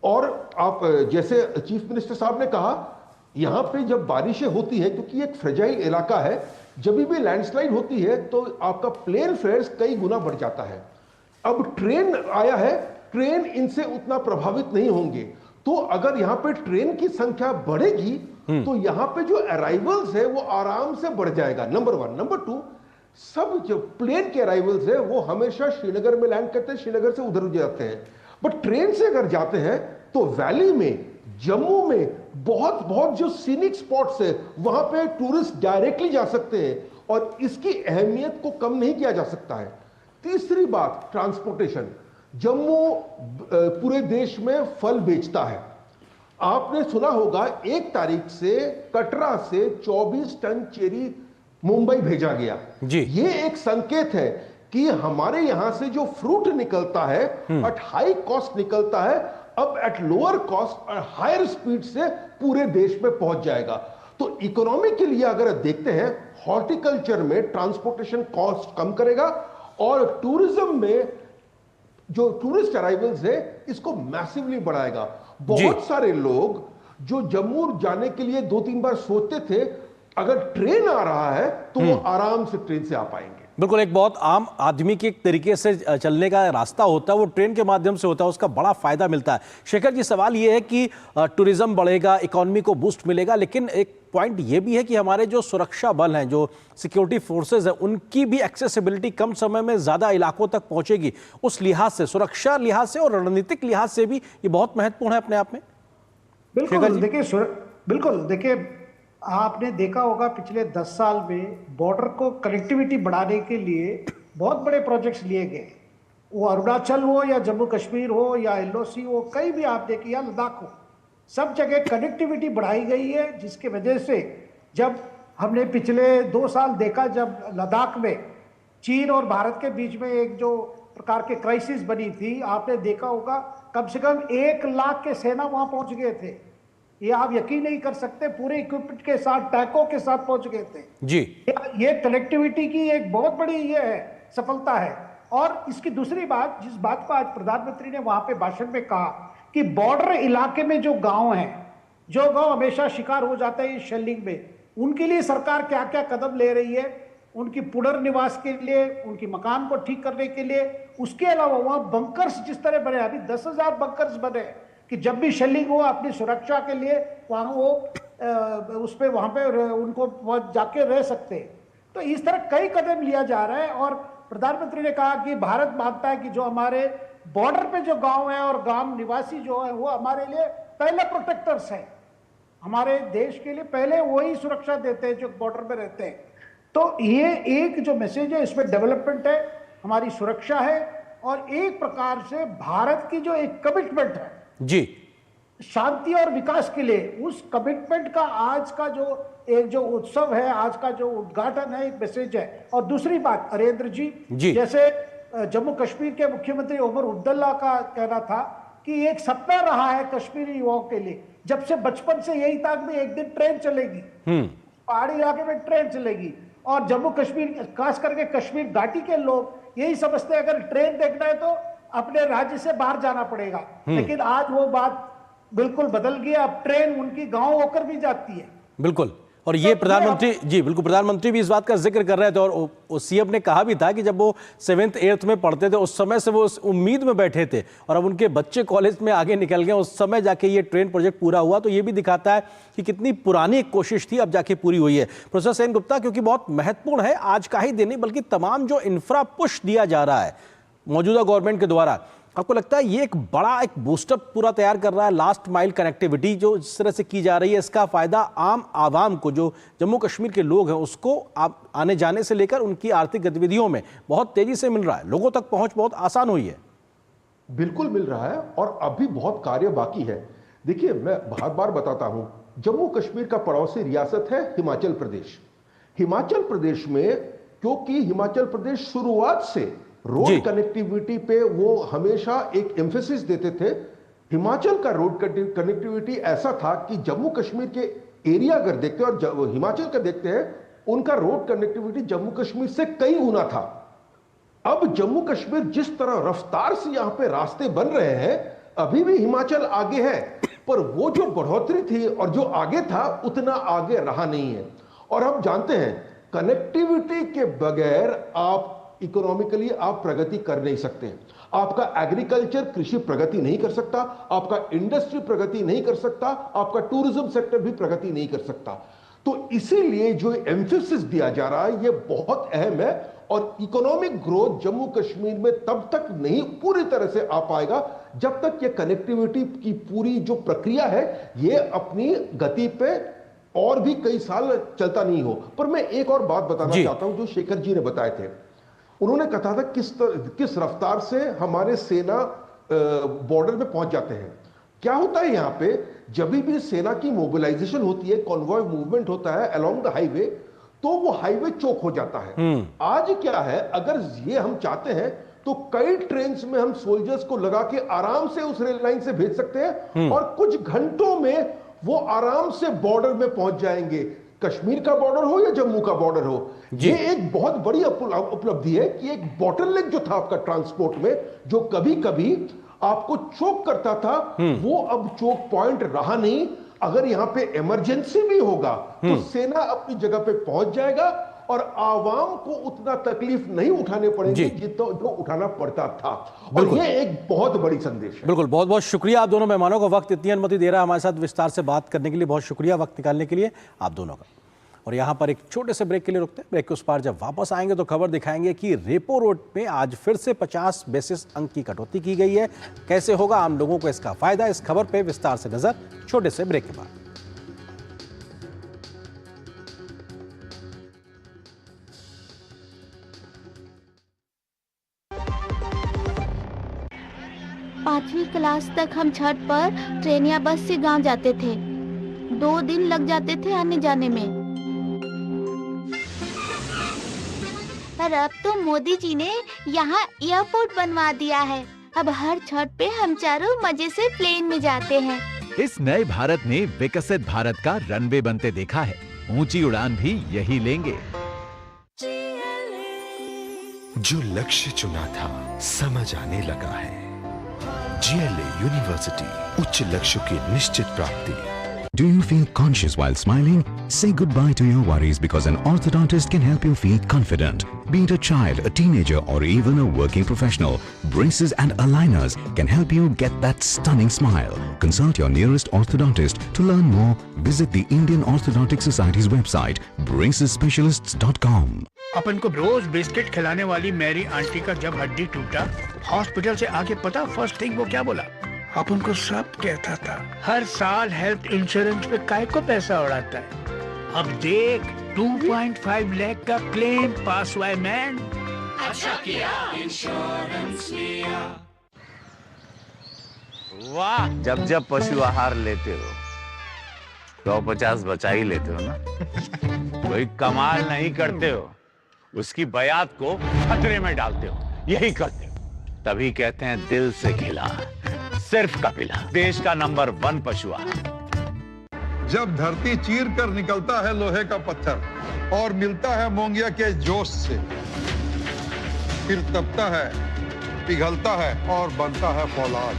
और आप जैसे चीफ मिनिस्टर साहब ने कहा, यहां पे जब बारिशें होती है, क्योंकि एक फ्रेजाइल इलाका है, जब भी लैंडस्लाइड होती है तो आपका प्लेन फेयर्स कई गुना बढ़ जाता है। अब ट्रेन आया है, ट्रेन इनसे उतना प्रभावित नहीं होंगे, तो अगर यहां पे ट्रेन की संख्या बढ़ेगी तो यहां पे जो अराइवल्स है वो आराम से बढ़ जाएगा, नंबर 1। नंबर 2, सब जो प्लेन के अराइवल्स है वो हमेशा श्रीनगर में लैंड करते हैं, श्रीनगर से उधर जाते हैं, बट ट्रेन से अगर जाते हैं तो वैली में, जम्मू में बहुत जो सीनिक स्पॉट्स है वहां पे टूरिस्ट डायरेक्टली जा सकते हैं और इसकी अहमियत को कम नहीं किया जा सकता है। तीसरी बात, ट्रांसपोर्टेशन। जम्मू पूरे देश में फल बेचता है, आपने सुना होगा 1 तारीख से कटरा से 24 टन चेरी मुंबई भेजा गया जी। ये एक संकेत है कि हमारे यहां से जो फ्रूट निकलता है एट हाई कॉस्ट निकलता है, अब एट लोअर कॉस्ट और हायर स्पीड से पूरे देश में पहुंच जाएगा। तो इकोनॉमी के लिए अगर देखते हैं, हॉर्टिकल्चर में ट्रांसपोर्टेशन कॉस्ट कम करेगा और टूरिज्म में जो टूरिस्ट अराइवल्स है इसको मैसिवली बढ़ाएगा। बहुत सारे लोग जो जम्मू जाने के लिए 2-3 बार सोचते थे, अगर ट्रेन आ रहा है तो वो आराम से ट्रेन से आ पाएंगे। बिल्कुल, एक बहुत आम आदमी के एक तरीके से चलने का रास्ता होता है, वो ट्रेन के माध्यम से होता है, उसका बड़ा फायदा मिलता है। शेखर जी, सवाल ये है कि टूरिज्म बढ़ेगा, इकोनॉमी को बूस्ट मिलेगा, लेकिन एक पॉइंट ये भी है कि हमारे जो सुरक्षा बल हैं, जो सिक्योरिटी फोर्सेज हैं, उनकी भी एक्सेसिबिलिटी कम समय में ज्यादा इलाकों तक पहुंचेगी। उस लिहाज से, सुरक्षा लिहाज से और रणनीतिक लिहाज से भी ये बहुत महत्वपूर्ण है अपने आप में। बिल्कुल देखिए, आपने देखा होगा पिछले 10 साल में बॉर्डर को कनेक्टिविटी बढ़ाने के लिए बहुत बड़े प्रोजेक्ट्स लिए गए, वो अरुणाचल हो या जम्मू कश्मीर हो या LOC हो, कहीं भी आप देखिए, या लद्दाख हो, सब जगह कनेक्टिविटी बढ़ाई गई है, जिसके वजह से जब हमने पिछले 2 साल देखा जब लद्दाख में चीन और भारत के बीच में एक जो प्रकार के क्राइसिस बनी थी, आपने देखा होगा कम से कम 1 लाख के सेना वहां पहुंच गए थे। ये आप यकीन नहीं कर सकते, पूरे इक्विपमेंट के साथ, टैंकों के साथ पहुंच गए थे जी। ये कनेक्टिविटी की एक बहुत बड़ी ये है, सफलता है। और इसकी दूसरी बात, जिस बात को आज प्रधानमंत्री ने वहां पे भाषण में कहा कि बॉर्डर इलाके में जो गांव हैं, जो गांव हमेशा शिकार हो जाते हैं शेलिंग में, उनके लिए सरकार क्या क्या कदम ले रही है, उनकी पुनर्निवास के लिए, उनकी मकान को ठीक करने के लिए। उसके अलावा वहां बंकर्स जिस तरह बने, अभी 10,000 बंकर्स बने कि जब भी शेलिंग हो अपनी सुरक्षा के लिए वहां वो उस पे वहां पे उनको जाके रह सकते हैं। तो इस तरह कई कदम लिया जा रहा है। और प्रधानमंत्री ने कहा कि भारत मानता है कि जो हमारे बॉर्डर पे जो गांव है और गांव निवासी जो है वो हमारे लिए पहले प्रोटेक्टर्स है, हमारे देश के लिए पहले वही सुरक्षा देते हैं जो बॉर्डर पे रहते हैं। तो ये एक जो मैसेज है, इसमें डेवलपमेंट है, हमारी सुरक्षा है, और एक प्रकार से भारत की जो एक कमिटमेंट है जी शांति और विकास के लिए, उस कमिटमेंट का आज का जो एक जो उत्सव है, आज का जो उद्घाटन है, एक मैसेज है। और दूसरी बात अरेंद्र जी, जैसे जम्मू कश्मीर के मुख्यमंत्री उमर अब्दुल्ला का कहना था कि एक सपना रहा है कश्मीरी युवाओं के लिए, जब से बचपन से यही था कि एक दिन ट्रेन चलेगी, पहाड़ी इलाके में ट्रेन चलेगी। और जम्मू कश्मीर, खास करके कश्मीर घाटी के लोग यही समझते हैं अगर ट्रेन देखना है तो अपने राज्य से बाहर जाना पड़ेगा। लेकिन आज वो बात बिल्कुल बदल गई, अब ट्रेन उनकी गांव होकर भी जाती है। बिल्कुल। और ये प्रधानमंत्री जी, बिल्कुल प्रधानमंत्री भी इस बात का जिक्र कर रहे थे, और सीएम ने कहा भी था कि जब वो 7th 8th में पढ़ते थे उस समय से वो उस उम्मीद में बैठे थे, और अब उनके बच्चे कॉलेज में आगे निकल गए, उस समय जाके ये ट्रेन प्रोजेक्ट पूरा हुआ। तो ये भी दिखाता है कि कितनी पुरानी एक कोशिश थी, अब जाके पूरी हुई है। प्रोफेसर सेन गुप्ता, क्योंकि बहुत महत्वपूर्ण है, आज का ही दिन नहीं बल्कि तमाम जो इंफ्रा पुश दिया जा रहा है मौजूदा गवर्नमेंट के द्वारा, आपको लगता है ये एक बड़ा एक बूस्टअप पूरा तैयार कर रहा है? लास्ट माइल कनेक्टिविटी जो इस तरह से की जा रही है, इसका फायदा आम आवाम को, जो जम्मू कश्मीर के लोग हैं, उसको आने जाने से लेकर उनकी आर्थिक गतिविधियों में बहुत तेजी से मिल रहा है, लोगों तक पहुंच बहुत आसान हुई है। बिल्कुल मिल रहा है, और अभी बहुत कार्य बाकी है। देखिए, मैं बार बार बताता हूं, जम्मू कश्मीर का पड़ोसी रियासत है हिमाचल प्रदेश। हिमाचल प्रदेश में, क्योंकि हिमाचल प्रदेश शुरुआत से रोड कनेक्टिविटी पे वो हमेशा एक एम्फेसिस देते थे। हिमाचल का रोड कनेक्टिविटी ऐसा था कि जम्मू कश्मीर के एरिया अगर देखते हैं और हिमाचल का देखते हैं, उनका रोड कनेक्टिविटी जम्मू कश्मीर से कई गुना था। अब जम्मू कश्मीर जिस तरह रफ्तार से यहां पे रास्ते बन रहे हैं, अभी भी हिमाचल आगे है, पर वो जो बढ़ोतरी थी और जो आगे था उतना आगे रहा नहीं है। और हम जानते हैं कनेक्टिविटी के बगैर आप इकोनॉमिकली आप प्रगति कर नहीं सकते। आपका एग्रीकल्चर, कृषि प्रगति नहीं कर सकता, आपका इंडस्ट्री प्रगति नहीं कर सकता, आपका टूरिज्म सेक्टर भी प्रगति नहीं कर सकता। तो इसीलिए जो एम्फेसिस दिया जा रहा है ये बहुत अहम है। और इकोनॉमिक ग्रोथ जम्मू कश्मीर में तब तक नहीं पूरी तरह से आ पाएगा जब तक ये कनेक्टिविटी की पूरी जो प्रक्रिया है ये अपनी गति पे और भी कई साल चलता नहीं हो। पर मैं एक और बात बताना चाहता हूं जो शेखर जी ने बताए थे। उन्होंने कहा था किस रफ्तार से हमारे सेना बॉर्डर में पहुंच जाते हैं। क्या होता है यहां पे, जब भी सेना की मोबिलाइजेशन होती है, कॉन्वॉय मूवमेंट होता है अलोंग द हाईवे, तो वो हाईवे चौक हो जाता है। आज क्या है, अगर ये हम चाहते हैं तो कई ट्रेन में हम सोल्जर्स को लगा के आराम से उस रेल लाइन से भेज सकते हैं और कुछ घंटों में वो आराम से बॉर्डर में पहुंच जाएंगे। कश्मीर का बॉर्डर हो या जम्मू का बॉर्डर हो, ये एक बहुत बड़ी उपलब्धि है कि एक बॉटलनेक जो था आपका ट्रांसपोर्ट में, जो कभी कभी आपको चोक करता था, वो अब चोक पॉइंट रहा नहीं। अगर यहां पे इमरजेंसी भी होगा तो सेना अपनी जगह पे पहुंच जाएगा और आवाम को उतना तकलीफ नहीं उठाने पड़ेंगे जितना जो उठाना पड़ता था। और ये एक बहुत बड़ी संदेश है। बिल्कुल, बहुत बहुत शुक्रिया आप दोनों मेहमानों को वक्त इतनी अनुमति दे रहा है हमारे साथ विस्तार से बात करने के लिए। बहुत शुक्रिया वक्त निकालने के लिए आप दोनों का। और यहाँ पर एक छोटे से ब्रेक के लिए रुकते हैं। ब्रेक के उस पार जब वापस आएंगे तो खबर दिखाएंगे कि रेपो रेट में आज फिर से 50 बेसिस अंक की कटौती की गई है। कैसे होगा आम लोगों को इसका फायदा, इस खबर पे विस्तार से नजर छोटे से ब्रेक के बाद। पांचवी क्लास तक हम छत पर ट्रेन या बस से गांव जाते थे। 2 दिन लग जाते थे आने जाने में। पर अब तो मोदी जी ने यहाँ एयरपोर्ट बनवा दिया है। अब हर छठ पे हम चारों मजे से प्लेन में जाते हैं। इस नए भारत ने विकसित भारत का रनवे बनते देखा है। ऊंची उड़ान भी यही लेंगे। जो लक्ष्य चुना था समझ आने लगा है। GLA यूनिवर्सिटी, उच्च लक्ष्यों की निश्चित प्राप्ति। Do you feel conscious while smiling? Say goodbye to your worries because an orthodontist can help you feel confident. Be it a child, a teenager, or even a working professional, braces and aligners can help you get that stunning smile. Consult your nearest orthodontist. To learn more, visit the Indian Orthodontic Society's website, bracesspecialists.com. अपन को रोज biscuit खिलाने वाली मेरी aunty का जब हड्डी टूटा, hospital से आके पता फर्स्ट थिंग वो क्या बोला? अपन को सब कहता था हर साल हेल्थ इंश्योरेंस पे काय को पैसा उड़ाता है। अब देख 2.5 लाख का क्लेम पास हुआ है मैन। अच्छा किया इंश्योरेंस लिया। वाह, जब जब पशु आहार लेते हो 150 बचा ही लेते हो ना। कोई कमाल नहीं करते हो, उसकी बयात को खतरे में डालते हो, यही करते हो। तभी कहते हैं दिल से खिला, सिर्फ कपिला, देश का नंबर 1 पशु आहार। जब धरती चीर कर निकलता है लोहे का पत्थर और मिलता है मोंगिया के जोश से, फिर तपता है, पिघलता है और बनता है फौलाद।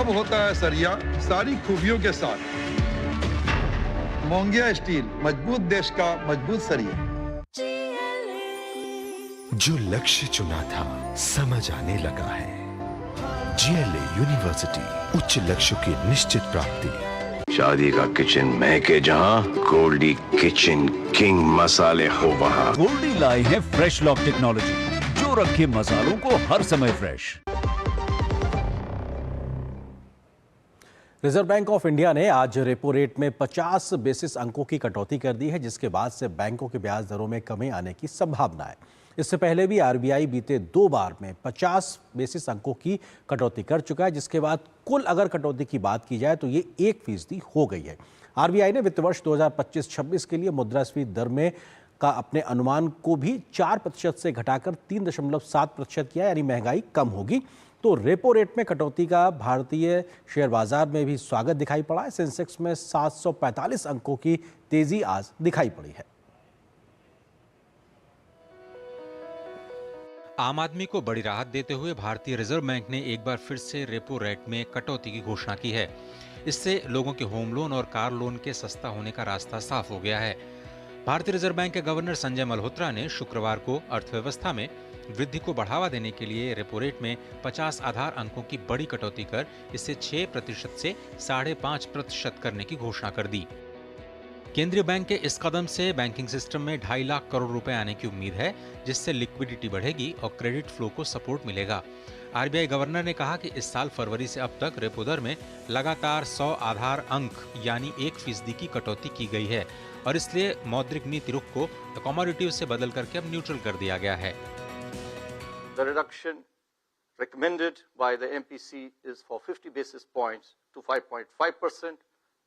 अब होता है सरिया सारी खूबियों के साथ। मोंगिया स्टील, मजबूत देश का मजबूत सरिया। जो लक्ष्य चुना था समझ आने लगा है। GLA यूनिवर्सिटी, उच्च लक्ष्यों की निश्चित प्राप्ति। शादी का किचन महके जहां, गोल्डी किचन किंग मसाले हो वहां। गोल्डी लाए हैं फ्रेश लॉक टेक्नोलॉजी, जो रखे मसालों को हर समय fresh. Reserve bank of India ने आज रेपो रेट में 50 बेसिस अंकों की कटौती कर दी है, जिसके बाद से बैंकों के ब्याज दरों में कमी आने की संभावना है। इससे पहले भी RBI बीते 2 बार में 50 बेसिस अंकों की कटौती कर चुका है, जिसके बाद कुल अगर कटौती की बात की जाए तो ये 1% हो गई है। RBI ने वित्त वर्ष 2025-26 के लिए मुद्रास्फीति दर में का अपने अनुमान को भी 4% से घटाकर 3.7% किया, यानी महंगाई कम होगी। तो रेपो रेट में कटौती का भारतीय शेयर बाजार में भी स्वागत दिखाई पड़ा है। सेंसेक्स में 745 अंकों की तेजी आज दिखाई पड़ी है। आम आदमी को बड़ी राहत देते हुए भारतीय रिजर्व बैंक ने एक बार फिर से रेपो रेट में कटौती की घोषणा की है। इससे लोगों के होम लोन और कार लोन के सस्ता होने का रास्ता साफ हो गया है। भारतीय रिजर्व बैंक के गवर्नर संजय मल्होत्रा ने शुक्रवार को अर्थव्यवस्था में वृद्धि को बढ़ावा देने के लिए रेपो रेट में 50 आधार अंकों की बड़ी कटौती कर इसे 6% से 5.5% करने की घोषणा कर दी। केंद्रीय बैंक के इस कदम से बैंकिंग सिस्टम में 2.5 लाख करोड़ रुपए आने की उम्मीद है, जिससे लिक्विडिटी बढ़ेगी और क्रेडिट फ्लो को सपोर्ट मिलेगा। RBI गवर्नर ने कहा कि इस साल फरवरी से अब तक रेपो दर में लगातार 100 आधार अंक यानी 1% की कटौती की गई है और इसलिए मौद्रिक नीति रुख को कमोडिटिव से बदल करके अब न्यूट्रल कर दिया गया है। The reduction recommended by the MPC is for 50 basis points to 5.5%.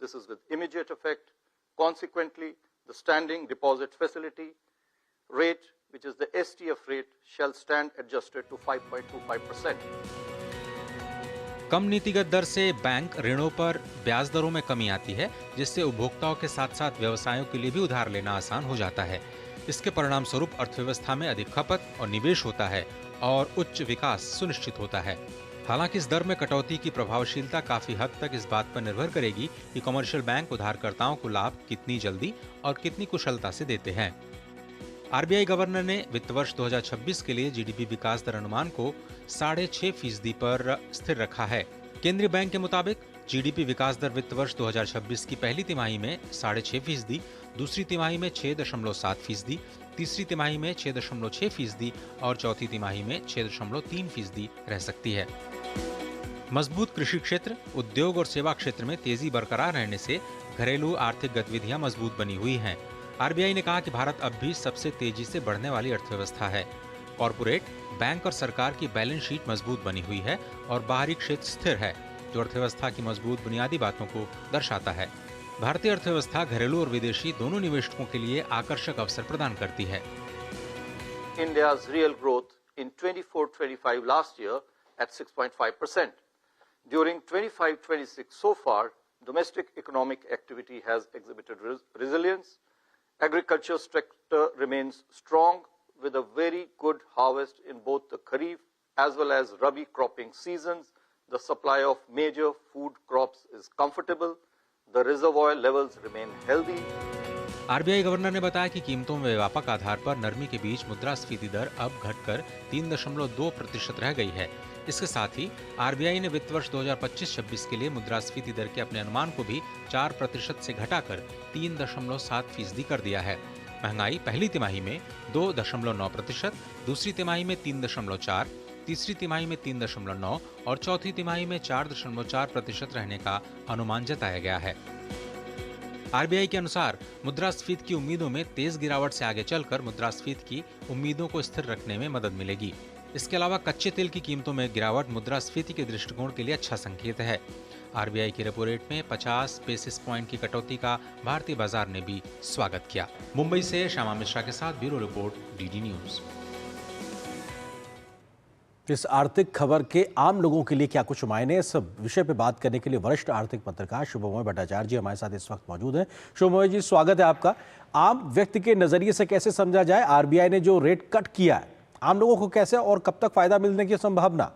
This is with immediate effect. Consequently, the standing deposit facility rate, which is the STF rate, shall stand adjusted to 5.25%. कम नीतिगत दर से bank ऋणों पर ब्याज दरों में कमी आती है, जिससे उपभोक्ताओं के साथ साथ व्यवसायों के लिए भी उधार लेना आसान हो जाता है। इसके परिणाम स्वरूप अर्थव्यवस्था में अधिक खपत और निवेश होता है और उच्च विकास सुनिश्चित होता है। हालांकि इस दर में कटौती की प्रभावशीलता काफी हद तक इस बात पर निर्भर करेगी कि कमर्शियल बैंक उधारकर्ताओं को लाभ कितनी जल्दी और कितनी कुशलता से देते हैं। RBI गवर्नर ने वित्त वर्ष 2026 के लिए GDP विकास दर अनुमान को 6.5% पर स्थिर रखा है। केंद्रीय बैंक के मुताबिक GDP विकास दर वित्त वर्ष 2026 की पहली तिमाही में 6.5%, दूसरी तिमाही में 6.7%, तीसरी तिमाही में 6.6% और चौथी तिमाही में 6.3% रह सकती है। मजबूत कृषि क्षेत्र, उद्योग और सेवा क्षेत्र में तेजी बरकरार रहने से घरेलू आर्थिक गतिविधियां मजबूत बनी हुई हैं। RBI ने कहा कि भारत अब भी सबसे तेजी से बढ़ने वाली अर्थव्यवस्था है। कॉर्पोरेट, बैंक और सरकार की बैलेंस शीट मजबूत बनी हुई है और बाहरी क्षेत्र स्थिर है, जो अर्थव्यवस्था की मजबूत बुनियादी बातों को दर्शाता है। भारतीय अर्थव्यवस्था घरेलू और विदेशी दोनों निवेशकों के लिए आकर्षक अवसर प्रदान करती है। India's real growth in 24-25 last year at 6.5%. During 25-26 so far, domestic economic activity has exhibited resilience. Agriculture sector remains strong with a very good harvest in both the Kharif as well as Rabi cropping seasons. The supply of major food crops is comfortable. The reservoir levels remain healthy. RBI governor ने बताया कि कीमतों में व्यापक आधार पर नरमी के बीच मुद्रास्फीति दर अब घटकर 3.2% रह गई है। इसके साथ ही आरबीआई ने वित्त वर्ष 2025-26 के लिए मुद्रास्फीति दर के अपने अनुमान को भी 4% से घटाकर 3.7% कर दिया है। महंगाई पहली तिमाही में 2.9%, दूसरी तिमाही में 3.4%, तीसरी तिमाही में 3.9% और चौथी तिमाही में 4.4% रहने का अनुमान जताया गया है। आरबीआई के अनुसार मुद्रास्फीति की उम्मीदों में तेज गिरावट से आगे चलकर मुद्रास्फीति की उम्मीदों को स्थिर रखने में मदद मिलेगी। इसके अलावा कच्चे तेल की कीमतों में गिरावट मुद्रास्फीति के दृष्टिकोण के लिए अच्छा संकेत है। आरबीआई की रेपो रेट में 50 बेसिस पॉइंट की कटौती का भारतीय बाजार ने भी स्वागत किया। मुंबई से श्यामा मिश्रा के साथ ब्यूरो रिपोर्ट, डीडी न्यूज। इस आर्थिक खबर के आम लोगों के लिए क्या कुछ मायने, इस विषय पे बात करने के लिए वरिष्ठ आर्थिक पत्रकार शुभमोय भट्टाचार्य जी हमारे साथ इस वक्त मौजूद हैं। शुभमोय जी, स्वागत है आपका। आम व्यक्ति के नजरिए से कैसे समझा जाए आरबीआई ने जो रेट कट किया है, आम लोगों को कैसे और कब तक फायदा मिलने की संभावना?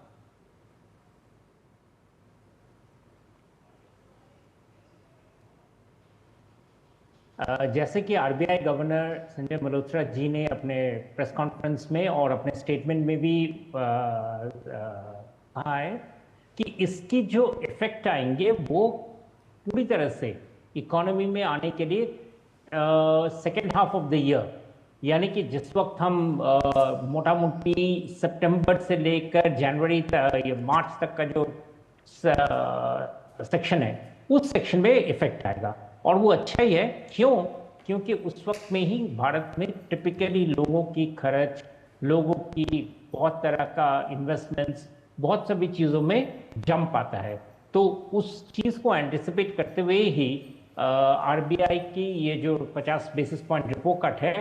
जैसे कि आरबीआई गवर्नर संजय मल्होत्रा जी ने अपने प्रेस कॉन्फ्रेंस में और अपने स्टेटमेंट में भी कहा है कि इसकी जो इफेक्ट आएंगे वो पूरी तरह से इकोनॉमी में आने के लिए second half of the year, यानी कि जिस वक्त हम मोटा मोटी सितंबर से लेकर जनवरी मार्च तक का जो सेक्शन है उस सेक्शन में इफेक्ट आएगा। और वो अच्छा ही है। क्यों? क्योंकि उस वक्त में ही भारत में टिपिकली लोगों की खर्च, लोगों की बहुत तरह का इन्वेस्टमेंट्स, बहुत सभी चीज़ों में जंप आता है। तो उस चीज़ को एंटिसिपेट करते हुए ही आरबीआई की ये जो 50 बेसिस पॉइंट रेपो कट है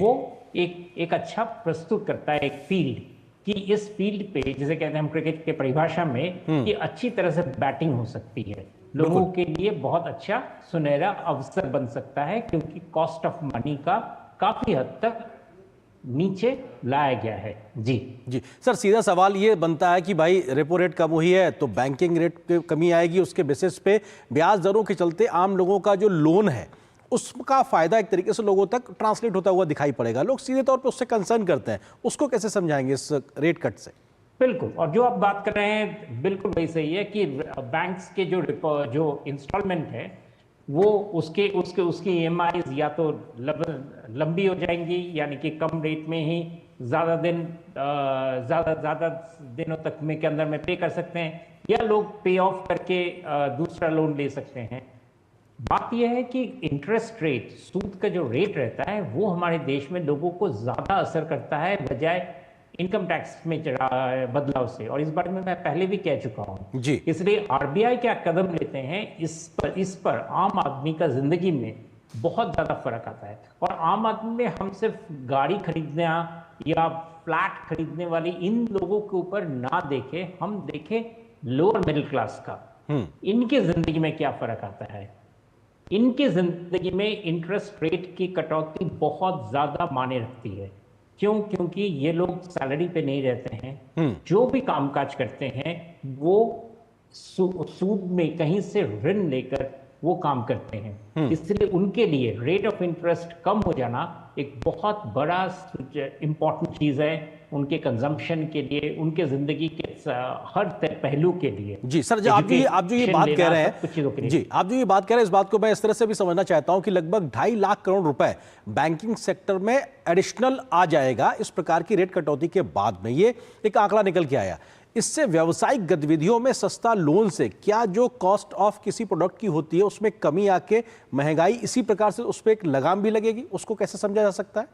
वो एक अच्छा प्रस्तुत करता है एक फील्ड, कि इस फील्ड पे जिसे कहते हैं हम क्रिकेट के परिभाषा में कि अच्छी तरह से बैटिंग हो सकती है। लोगों के लिए बहुत अच्छा सुनहरा अवसर बन सकता है, क्योंकि कॉस्ट ऑफ मनी का काफी हद तक नीचे लाया गया है। जी सर, सीधा सवाल ये बनता है कि भाई रेपो रेट कम हुई है तो बैंकिंग रेट पे कमी आएगी, उसके बेसिस पे ब्याज दरों के चलते आम लोगों का जो लोन है उसका फायदा एक तरीके से लोगों तक ट्रांसलेट होता हुआ दिखाई पड़ेगा। लोग सीधे तौर पे उससे कंसर्न करते हैं, उसको कैसे समझाएंगे इस रेट कट से? बिल्कुल, और जो आप बात कर रहे हैं बिल्कुल वही सही है कि बैंक्स के जो इंस्टॉलमेंट है वो उसकी ईएमआई या तो लंबी हो जाएंगी, यानी कि कम रेट में ही ज़्यादा दिनों तक में के अंदर में पे कर सकते हैं, या लोग पे ऑफ करके दूसरा लोन ले सकते हैं। बात यह है कि इंटरेस्ट रेट, सूद का जो रेट रहता है वो हमारे देश में लोगों को ज़्यादा असर करता है बजाय इनकम टैक्स में बदलाव से, और इस बारे में मैं पहले भी कह चुका हूं। इसलिए आरबीआई क्या कदम लेते हैं इस पर आम आदमी का जिंदगी में बहुत ज्यादा फर्क आता है। और आम आदमी में हम सिर्फ गाड़ी खरीदना या फ्लैट खरीदने वाली इन लोगों के ऊपर ना देखें, हम देखें लोअर मिडिल क्लास का, इनकी जिंदगी में क्या फर्क आता है। इनकी जिंदगी में इंटरेस्ट रेट की कटौती बहुत ज्यादा मायने रखती है। क्यों? क्योंकि ये लोग सैलरी पे नहीं रहते हैं, जो भी कामकाज करते हैं वो सूद में कहीं से ऋण लेकर वो काम करते हैं। इसलिए उनके लिए रेट ऑफ इंटरेस्ट कम हो जाना एक बहुत बड़ा इंपॉर्टेंट चीज है, उनके कंजम्पशन के लिए, उनके जिंदगी के हर पहलू के लिए। जी सर, आप जो ये बात कह रहे हैं जी, आप जो ये बात कह रहे हैं इस बात को मैं इस तरह से भी समझना चाहता हूं कि लगभग 2.5 लाख करोड़ रुपए बैंकिंग सेक्टर में एडिशनल आ जाएगा इस प्रकार की रेट कटौती के बाद में। ये एक आंकड़ा निकल के आया। इससे व्यावसायिक गतिविधियों में सस्ता लोन से क्या जो कॉस्ट ऑफ किसी प्रोडक्ट की होती है उसमें कमी आके महंगाई इसी प्रकार से उस पर एक लगाम भी लगेगी, उसको कैसे समझा जा सकता है?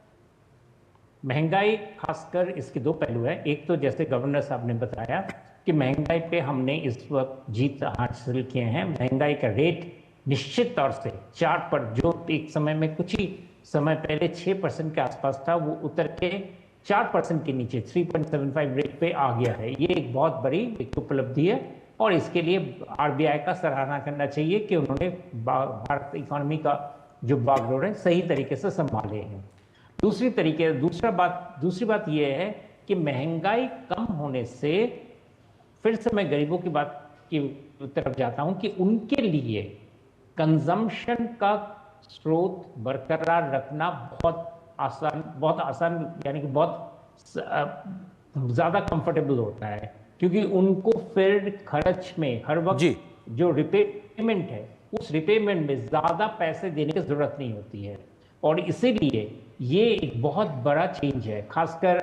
महंगाई खासकर इसके दो पहलू है। एक तो जैसे गवर्नर साहब ने बताया कि महंगाई पे हमने इस वक्त जीत हासिल किए हैं। महंगाई का रेट निश्चित तौर से 4 पर, जो एक समय में कुछ ही समय पहले 6% के आसपास था, वो उतर के 4% के नीचे 3.75 रेट पे आ गया है। ये एक बहुत बड़ी एक उपलब्धि है और इसके लिए आरबीआई का सराहना करना चाहिए कि उन्होंने भारत इकोनॉमी का जो बागडोर है सही तरीके से संभाले हैं। दूसरी बात यह है कि महंगाई कम होने से, फिर से मैं गरीबों की बात की तरफ जाता हूं कि उनके लिए कंजम्पशन का स्रोत बरकरार रखना बहुत आसान यानी कि बहुत ज्यादा कंफर्टेबल होता है, क्योंकि उनको फिर खर्च में हर वक्त जो रिपेमेंट है उस रिपेमेंट में ज्यादा पैसे देने की जरूरत नहीं होती है। और इसीलिए ये एक बहुत बड़ा चेंज है, खासकर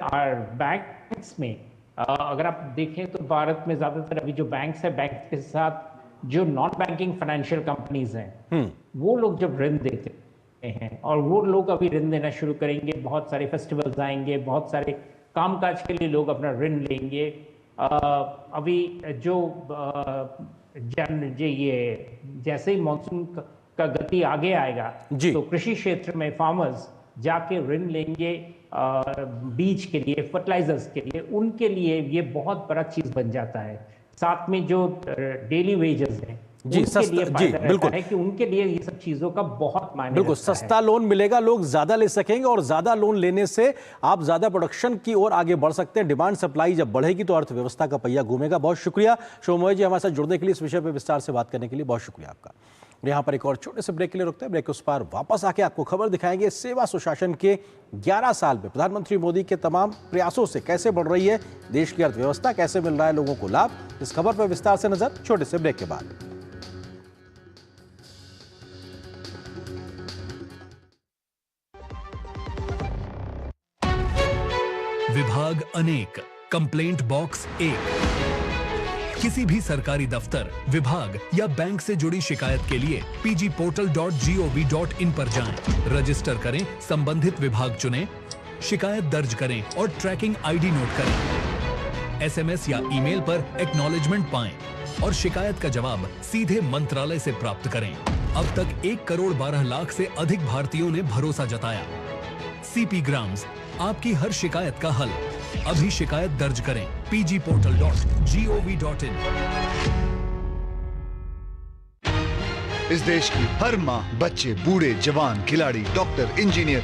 बैंक्स में। अगर आप देखें तो भारत में ज्यादातर अभी जो बैंक्स है, बैंक के साथ जो नॉन बैंकिंग फाइनेंशियल कंपनीज हैं, वो लोग जब ऋण देते हैं और वो लोग अभी ऋण देना शुरू करेंगे, बहुत सारे फेस्टिवल्स आएंगे, बहुत सारे कामकाज के लिए लोग अपना ऋण लेंगे। अभी जो ये जैसे ही मानसून का गति आगे आएगा तो कृषि क्षेत्र में फार्मर्स जाके ऋण लेंगे बीज के लिए, फर्टिलाइजर्स के लिए, उनके लिए ये बहुत बड़ा चीज बन जाता है। साथ में जो डेली वेजेस हैं बिल्कुल है कि उनके लिए ये सब चीजों का बहुत मायने बिल्कुल सस्ता लोन मिलेगा, लोग ज्यादा ले सकेंगे और ज्यादा लोन लेने से आप ज्यादा प्रोडक्शन की ओर आगे बढ़ सकते हैं। डिमांड सप्लाई जब बढ़ेगी तो अर्थव्यवस्था का पहिया घूमेगा। बहुत शुक्रिया शोमोय जी, हमारे साथ जुड़ने के लिए, इस विषय पर विस्तार से बात करने के लिए बहुत शुक्रिया आपका। यहाँ पर एक और छोटे से ब्रेक के लिए रुकते हैं। ब्रेक के उस पार वापस आके आपको खबर दिखाएंगे सेवा सुशासन के 11 साल में प्रधानमंत्री मोदी के तमाम प्रयासों से कैसे बढ़ रही है देश की अर्थव्यवस्था, कैसे मिल रहा है लोगों को लाभ। इस खबर पर विस्तार से नजर छोटे से ब्रेक के बाद। विभाग अनेक, कंप्लेंट बॉक्स 1। किसी भी सरकारी दफ्तर, विभाग या बैंक से जुड़ी शिकायत के लिए pgportal.gov.in पर जाएं, रजिस्टर करें, संबंधित विभाग चुनें, शिकायत दर्ज करें और ट्रैकिंग आईडी नोट करें। एसएमएस या ईमेल पर एक्नॉलेजमेंट पाएं और शिकायत का जवाब सीधे मंत्रालय से प्राप्त करें। अब तक 1 करोड़ 12 लाख से अधिक भारतीयों ने भरोसा जताया। सीपी ग्राम्स, आपकी हर शिकायत का हल। अभी शिकायत दर्ज करें pgportal.gov.in। इस देश की हर माँ, बच्चे, बूढ़े, जवान, खिलाड़ी, डॉक्टर, इंजीनियर,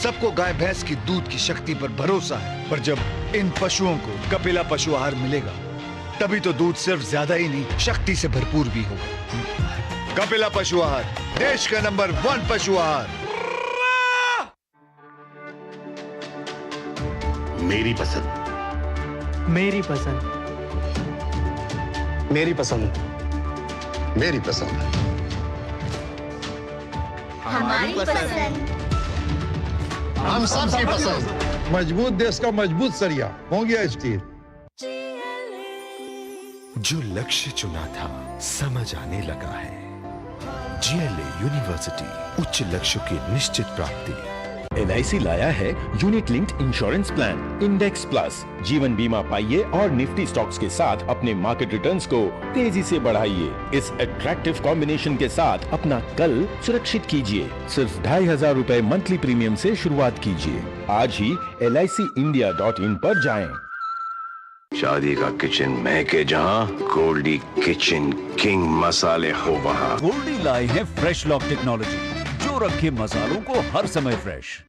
सबको गाय भैंस की दूध की शक्ति पर भरोसा है। पर जब इन पशुओं को कपिला पशु आहार मिलेगा, तभी तो दूध सिर्फ ज्यादा ही नहीं, शक्ति से भरपूर भी होगा। कपिला पशु आहार, देश का नंबर 1 पशु आहार। मेरी पसंद, मेरी पसंद, मेरी पसंद, मेरी पसंद, हमारी पसंद, हम सबकी पसंद। मजबूत देश का मजबूत सरिया मोंगिया स्टील। जो लक्ष्य चुना था समझ आने लगा है। जीएलए यूनिवर्सिटी, उच्च लक्ष्य की निश्चित प्राप्ति। LIC लाया है unit linked insurance plan index plus. जीवन बीमा पाइए और निफ्टी स्टॉक्स के साथ अपने मार्केट रिटर्न्स को तेजी से बढ़ाइए। इस अट्रैक्टिव कॉम्बिनेशन के साथ अपना कल सुरक्षित कीजिए। सिर्फ 2500 रुपए मंथली प्रीमियम से शुरुआत कीजिए। आज ही LICindia.in पर जाएं। शादी का किचन महके जहाँ, गोल्डी किचन किंग मसाले हो वहाँ। गोल्डी लाए है फ्रेश लॉक टेक्नोलॉजी, जो रखे मसालों को हर समय फ्रेश।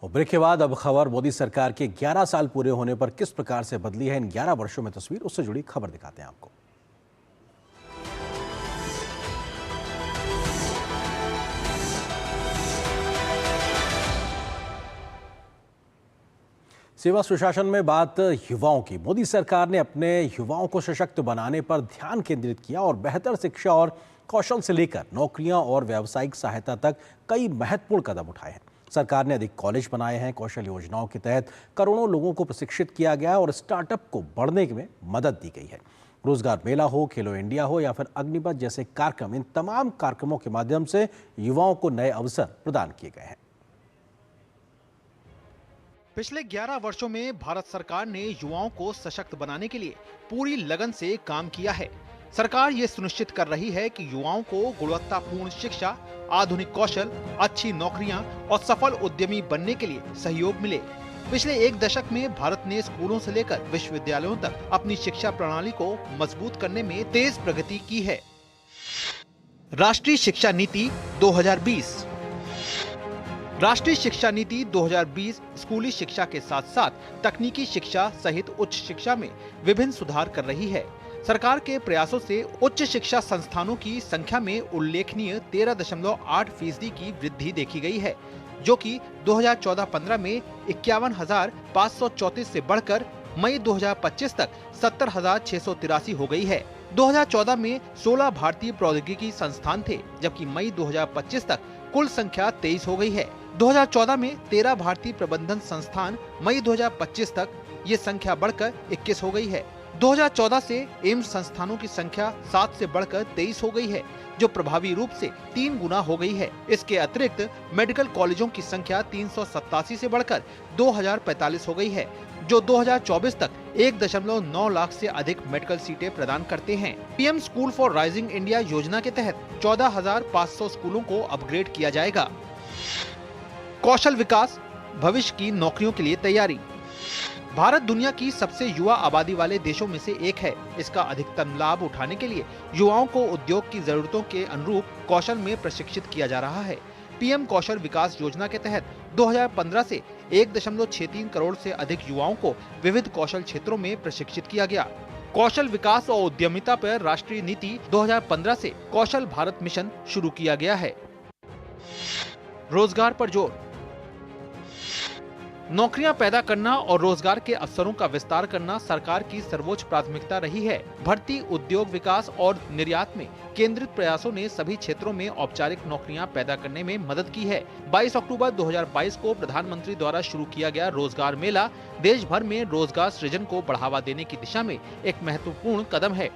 और ब्रेक के बाद अब खबर मोदी सरकार के 11 साल पूरे होने पर किस प्रकार से बदली है इन 11 वर्षों में तस्वीर, उससे जुड़ी खबर दिखाते हैं आपको। सेवा सुशासन में बात युवाओं की। मोदी सरकार ने अपने युवाओं को सशक्त बनाने पर ध्यान केंद्रित किया और बेहतर शिक्षा और कौशल से लेकर नौकरियां और व्यावसायिक सहायता तक कई महत्वपूर्ण कदम उठाए हैं। सरकार ने अधिक कॉलेज बनाए हैं। कौशल योजनाओं के तहत करोड़ों लोगों को प्रशिक्षित किया गया और स्टार्टअप को बढ़ने में मदद दी गई है। रोजगार मेला हो, खेलो इंडिया हो या फिर अग्निपथ जैसे कार्यक्रम, इन तमाम कार्यक्रमों के माध्यम से युवाओं को नए अवसर प्रदान किए गए हैं। पिछले 11 वर्षों में भारत सरकार ने युवाओं को सशक्त बनाने के लिए पूरी लगन से काम किया है। सरकार ये सुनिश्चित कर रही है कि युवाओं को गुणवत्तापूर्ण शिक्षा, आधुनिक कौशल, अच्छी नौकरियां और सफल उद्यमी बनने के लिए सहयोग मिले। पिछले एक दशक में भारत ने स्कूलों से लेकर विश्वविद्यालयों तक अपनी शिक्षा प्रणाली को मजबूत करने में तेज प्रगति की है। राष्ट्रीय शिक्षा नीति 2020। राष्ट्रीय शिक्षा नीति 2020 स्कूली शिक्षा के साथ साथ तकनीकी शिक्षा सहित उच्च शिक्षा में विभिन्न सुधार कर रही है। सरकार के प्रयासों से उच्च शिक्षा संस्थानों की संख्या में उल्लेखनीय 13.8% की वृद्धि देखी गई है, जो कि 2014-15 में 51,534 से बढ़कर मई 2025 तक 70,683 हो गई है। 2014 में 16 भारतीय प्रौद्योगिकी संस्थान थे, जबकि मई 2025 तक कुल संख्या 23 हो गई है। 2014 में 13 भारतीय प्रबंधन संस्थान, मई 2025 तक ये संख्या बढ़कर 21 हो गई है। 2014 से एम्स संस्थानों की संख्या 7 से बढ़कर 23 हो गई है, जो प्रभावी रूप से 3 गुना हो गई है। इसके अतिरिक्त मेडिकल कॉलेजों की संख्या 387 से बढ़कर 2045 हो गई है, जो 2024 तक 1.9 लाख से अधिक मेडिकल सीटें प्रदान करते हैं। PM school for rising India योजना के तहत 14,500 स्कूलों को अपग्रेड किया जाएगा। कौशल विकास, भविष्य की नौकरियों के लिए तैयारी। भारत दुनिया की सबसे युवा आबादी वाले देशों में से एक है। इसका अधिकतम लाभ उठाने के लिए युवाओं को उद्योग की जरूरतों के अनुरूप कौशल में प्रशिक्षित किया जा रहा है। पीएम कौशल विकास योजना के तहत 2015 से 1.63 करोड़ से अधिक युवाओं को विविध कौशल क्षेत्रों में प्रशिक्षित किया गया। कौशल विकास और उद्यमिता पर राष्ट्रीय नीति 2015 से कौशल भारत मिशन शुरू किया गया है। रोजगार पर जोर। नौकरियां पैदा करना और रोजगार के अवसरों का विस्तार करना सरकार की सर्वोच्च प्राथमिकता रही है। भर्ती, उद्योग विकास और निर्यात में केंद्रित प्रयासों ने सभी क्षेत्रों में औपचारिक नौकरियां पैदा करने में मदद की है। 22 अक्टूबर 2022 को प्रधानमंत्री द्वारा शुरू किया गया रोजगार मेला देश भर में रोजगार सृजन को बढ़ावा देने की दिशा में एक महत्वपूर्ण कदम है।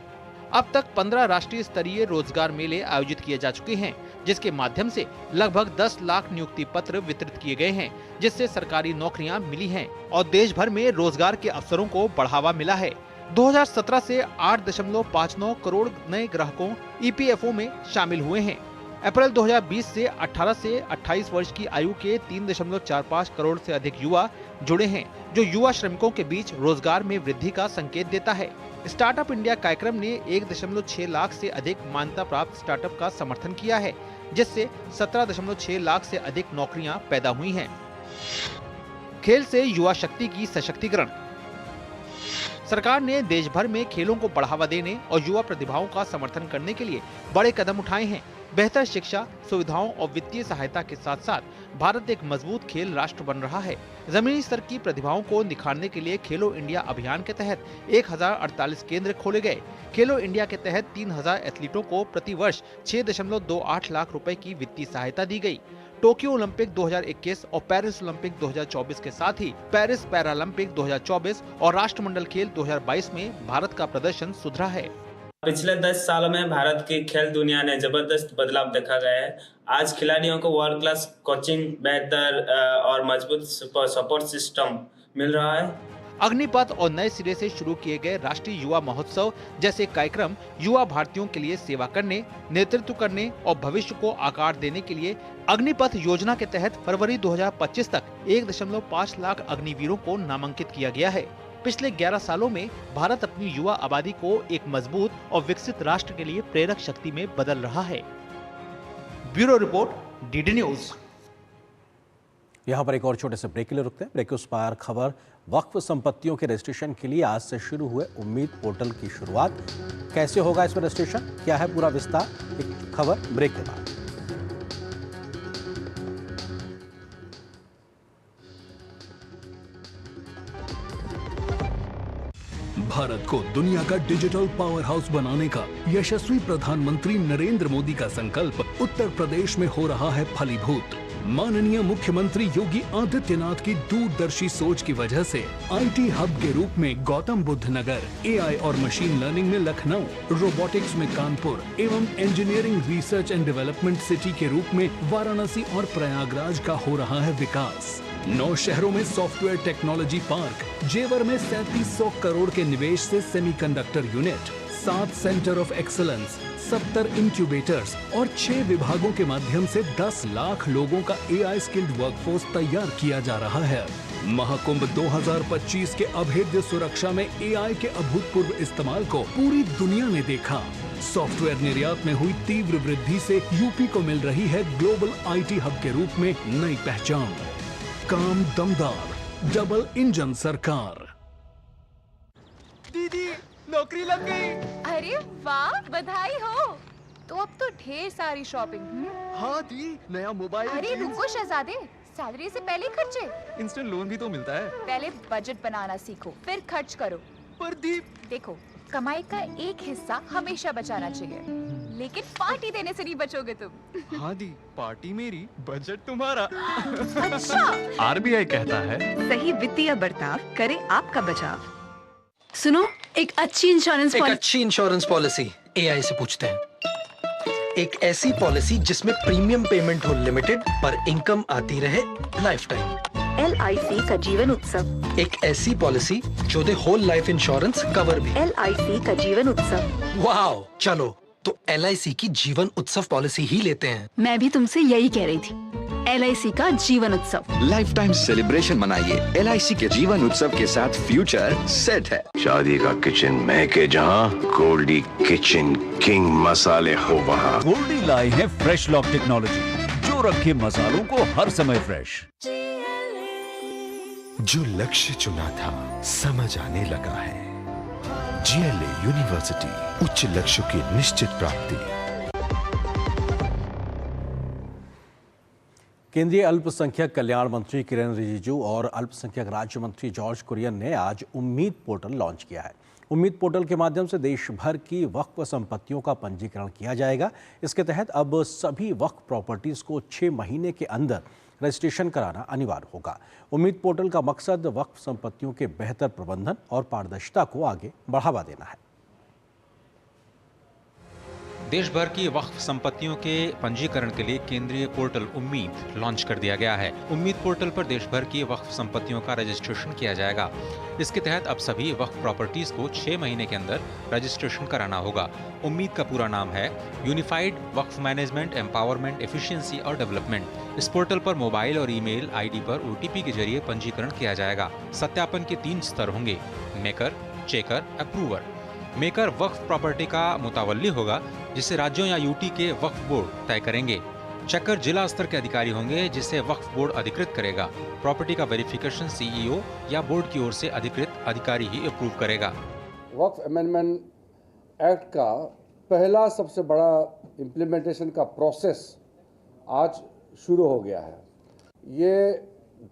अब तक 15 राष्ट्रीय स्तरीय रोजगार मेले आयोजित किए जा चुके हैं, जिसके माध्यम से लगभग 10 लाख नियुक्ति पत्र वितरित किए गए हैं, जिससे सरकारी नौकरियां मिली हैं और देश भर में रोजगार के अवसरों को बढ़ावा मिला है। 2017 से 8.59 करोड़ नए ग्राहकों ईपीएफओ में शामिल हुए हैं। अप्रैल 2020 से 18 से 28 वर्ष की आयु के 3.45 करोड़ से अधिक युवा जुड़े हैं, जो युवा श्रमिकों के बीच रोजगार में वृद्धि का संकेत देता है। स्टार्टअप इंडिया कार्यक्रम ने 1.6 लाख से अधिक मान्यता प्राप्त स्टार्टअप का समर्थन किया है, जिससे 17.6 लाख से अधिक नौकरियां पैदा हुई हैं। खेल से युवा शक्ति की सशक्तिकरण। सरकार ने देश भर में खेलों को बढ़ावा देने और युवा प्रतिभाओं का समर्थन करने के लिए बड़े कदम उठाए हैं। बेहतर शिक्षा, सुविधाओं और वित्तीय सहायता के साथ साथ भारत एक मजबूत खेल राष्ट्र बन रहा है। जमीनी स्तर की प्रतिभाओं को निखारने के लिए खेलो इंडिया अभियान के तहत 1048 केंद्र खोले गए। खेलो इंडिया के तहत 3000 एथलीटों को प्रति वर्ष 6.28 लाख रुपए की वित्तीय सहायता दी गई। टोक्यो ओलंपिक 2021 और पेरिस ओलंपिक 2024 के साथ ही पेरिस पैरालंपिक 2024 और राष्ट्रमंडल खेल 2022 में भारत का प्रदर्शन सुधरा है। पिछले 10 सालों में भारत की खेल दुनिया ने जबरदस्त बदलाव देखा गया है। आज खिलाड़ियों को वर्ल्ड क्लास कोचिंग, बेहतर और मजबूत सपोर्ट सिस्टम मिल रहा है। अग्निपथ और नए सिरे से शुरू किए गए राष्ट्रीय युवा महोत्सव जैसे कार्यक्रम युवा भारतीयों के लिए सेवा करने, नेतृत्व करने और भविष्य को आकार देने के लिए अग्निपथ योजना के तहत फरवरी 2025 तक 1.5 लाख अग्निवीरों को नामांकित किया गया है। पिछले 11 सालों में भारत अपनी युवा आबादी को एक मजबूत और विकसित राष्ट्र के लिए प्रेरक शक्ति में बदल रहा है। Bureau report, DD news. यहाँ पर एक और छोटे से ब्रेक के लिए रुकते हैं। ब्रेक उस पार खबर, वक्फ संपत्तियों के रजिस्ट्रेशन के लिए आज से शुरू हुए उम्मीद पोर्टल की शुरुआत। कैसे होगा इसमें रजिस्ट्रेशन, क्या है पूरा विस्तार, एक खबर ब्रेक के बाद। भारत को दुनिया का डिजिटल पावर हाउस बनाने का यशस्वी प्रधानमंत्री नरेंद्र मोदी का संकल्प उत्तर प्रदेश में हो रहा है फलीभूत। माननीय मुख्यमंत्री योगी आदित्यनाथ की दूरदर्शी सोच की वजह से आईटी हब के रूप में गौतम बुद्ध नगर, एआई और मशीन लर्निंग में लखनऊ, रोबोटिक्स में कानपुर एवं engineering research and development city के रूप में वाराणसी और प्रयागराज का हो रहा है विकास। 9 शहरों में सॉफ्टवेयर टेक्नोलॉजी पार्क, जेवर में 3700 करोड़ के निवेश से semiconductor unit, 7 centre of excellence, 70 incubators और 6 विभागों के माध्यम से 10 लाख लोगों का AI स्किल्ड वर्कफोर्स तैयार किया जा रहा है। महाकुंभ 2025 के अभेद्य सुरक्षा में AI के अभूतपूर्व इस्तेमाल को पूरी दुनिया ने देखा। सॉफ्टवेयर निर्यात में हुई तीव्र वृद्धि से यूपी को मिल रही है ग्लोबल IT हब के रूप में नई पहचान। काम दमदार, डबल इंजन सरकार। दीदी नौकरी लग गई। अरे वाह, बधाई हो। तो अब तो ढेर सारी शॉपिंग। हाँ दी, नया मोबाइल। अरे रुको शहजादे, सैलरी से पहले खर्चे। इंस्टेंट लोन भी तो मिलता है। पहले बजट बनाना सीखो, फिर खर्च करो। पर दी, देखो, कमाई का एक हिस्सा हमेशा बचाना चाहिए, लेकिन पार्टी देने से नहीं बचोगे तुम। हाँ दी, पार्टी मेरी, बजट तुम्हारा। अच्छा। RBI कहता है सही वित्तीय बर्ताव करे आपका बचाव। सुनो, एक अच्छी इंश्योरेंस पॉलिसी AI से पूछते हैं। एक ऐसी पॉलिसी जिसमें प्रीमियम पेमेंट हो लिमिटेड पर इनकम आती रहे लाइफ टाइम। LIC का जीवन उत्सव। एक ऐसी पॉलिसी जो दे होल लाइफ इंश्योरेंस कवर भी। LIC का जीवन उत्सव। वाओ, चलो तो LIC की जीवन उत्सव पॉलिसी ही लेते हैं। मैं भी तुमसे यही कह रही थी। LIC का जीवन उत्सव। लाइफ टाइम सेलिब्रेशन मनाइए LIC के जीवन उत्सव के साथ, फ्यूचर सेट है। शादी का किचन महके जहाँ, गोल्डी किचन किंग मसाले हो वहाँ। गोल्डी लाई है फ्रेश लॉक टेक्नोलॉजी, जो रखे मसालों को हर समय फ्रेश। जो लक्ष्य चुना था समझ आने लगा है। GLA यूनिवर्सिटी, उच्च लक्ष्य की निश्चित प्राप्ति। केंद्रीय अल्पसंख्यक कल्याण मंत्री किरेन रिजिजू और अल्पसंख्यक राज्य मंत्री जॉर्ज कुरियन ने आज उम्मीद पोर्टल लॉन्च किया है। उम्मीद पोर्टल के माध्यम से देश भर की वक्फ संपत्तियों का पंजीकरण किया जाएगा। इसके तहत अब सभी वक्फ प्रॉपर्टीज को 6 महीने के अंदर रजिस्ट्रेशन कराना अनिवार्य होगा। उम्मीद पोर्टल का मकसद वक्फ संपत्तियों के बेहतर प्रबंधन और पारदर्शिता को आगे बढ़ावा देना है। देश भर की वक्फ संपत्तियों के पंजीकरण के लिए केंद्रीय पोर्टल उम्मीद लॉन्च कर दिया गया है। उम्मीद पोर्टल पर देश भर की वक्फ संपत्तियों का रजिस्ट्रेशन किया जाएगा। इसके तहत अब सभी वक्फ प्रॉपर्टीज को 6 महीने के अंदर रजिस्ट्रेशन कराना होगा। उम्मीद का पूरा नाम है यूनिफाइड वक्फ मैनेजमेंट एम्पावरमेंट एफिशिएंसी और डेवलपमेंट। इस पोर्टल पर मोबाइल और ईमेल आईडी पर OTP के जरिए पंजीकरण किया जाएगा। सत्यापन के 3 स्तर होंगे, मेकर, चेकर, अप्रूवर। मेकर वक्फ प्रॉपर्टी का मुतावल्ली होगा, जिसे राज्यों या यूटी के वक्फ बोर्ड तय करेंगे। चेकर जिला स्तर के अधिकारी होंगे, जिसे वक्फ बोर्ड अधिकृत करेगा। प्रॉपर्टी का वेरिफिकेशन CEO या बोर्ड की ओर से अधिकृत अधिकारी ही अप्रूव करेगा। वक्फ अमेंडमेंट एक्ट का पहला सबसे बड़ा इम्प्लीमेंटेशन का प्रोसेस आज शुरू हो गया है। ये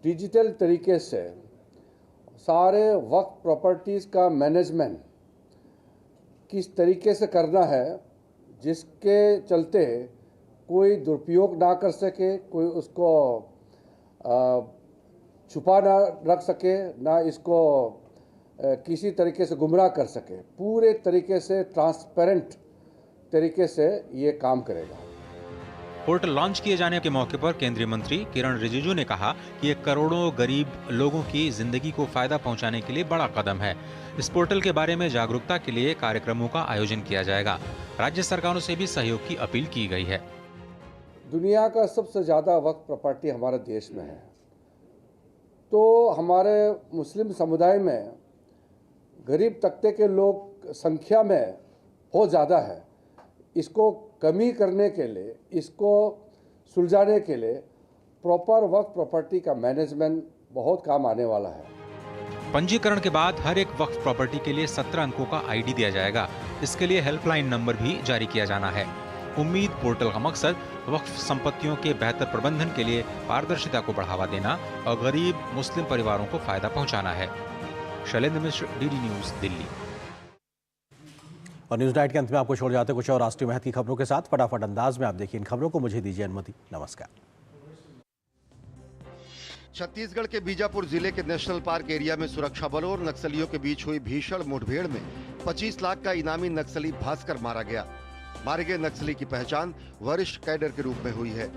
डिजिटल तरीके से सारे वक्फ प्रॉपर्टीज़ का मैनेजमेंट किस तरीके से करना है, जिसके चलते कोई दुरुपयोग ना कर सके, कोई उसको छुपा ना रख सके, ना इसको किसी तरीके से गुमराह कर सके। पूरे तरीके से ट्रांसपेरेंट तरीके से ये काम करेगा। पोर्टल लॉन्च किए जाने के मौके पर केंद्रीय मंत्री किरण रिजिजू ने कहा कि ये करोड़ों गरीब लोगों की जिंदगी को फायदा पहुंचाने के लिए बड़ा कदम है। इस पोर्टल के बारे में जागरूकता के लिए कार्यक्रमों का आयोजन किया जाएगा। राज्य सरकारों से भी सहयोग की अपील की गई है। दुनिया का सबसे ज़्यादा वक्फ प्रॉपर्टी हमारे देश में है, तो हमारे मुस्लिम समुदाय में गरीब तबके के लोग संख्या में बहुत ज़्यादा है। इसको कमी करने के लिए, इसको सुलझाने के लिए प्रॉपर वक्फ प्रॉपर्टी का मैनेजमेंट बहुत काम आने वाला है। पंजीकरण के बाद हर एक वक्फ प्रॉपर्टी के लिए 17 अंकों का ID दिया जाएगा। इसके लिए हेल्पलाइन नंबर भी जारी किया जाना है। उम्मीद पोर्टल का मकसद वक्फ संपत्तियों के बेहतर प्रबंधन के लिए पारदर्शिता को बढ़ावा देना और गरीब मुस्लिम परिवारों को फायदा पहुंचाना है। शैलेंद्र मिश्र, DD न्यूज, दिल्ली। और न्यूज नाइट के अंत में आपको छोड़ जाते कुछ और राष्ट्रीय महत्व की खबरों के साथ। फटाफट अंदाज में आप देखिए इन खबरों को। मुझे दीजिए अनुमति। नमस्कार। छत्तीसगढ़ के बीजापुर जिले के नेशनल पार्क एरिया में सुरक्षा बलों और नक्सलियों के बीच हुई भीषण मुठभेड़ में 25 लाख का इनामी नक्सली भास्कर मारा गया। मारे गए नक्सली की पहचान वरिष्ठ कैडर के रूप में हुई है।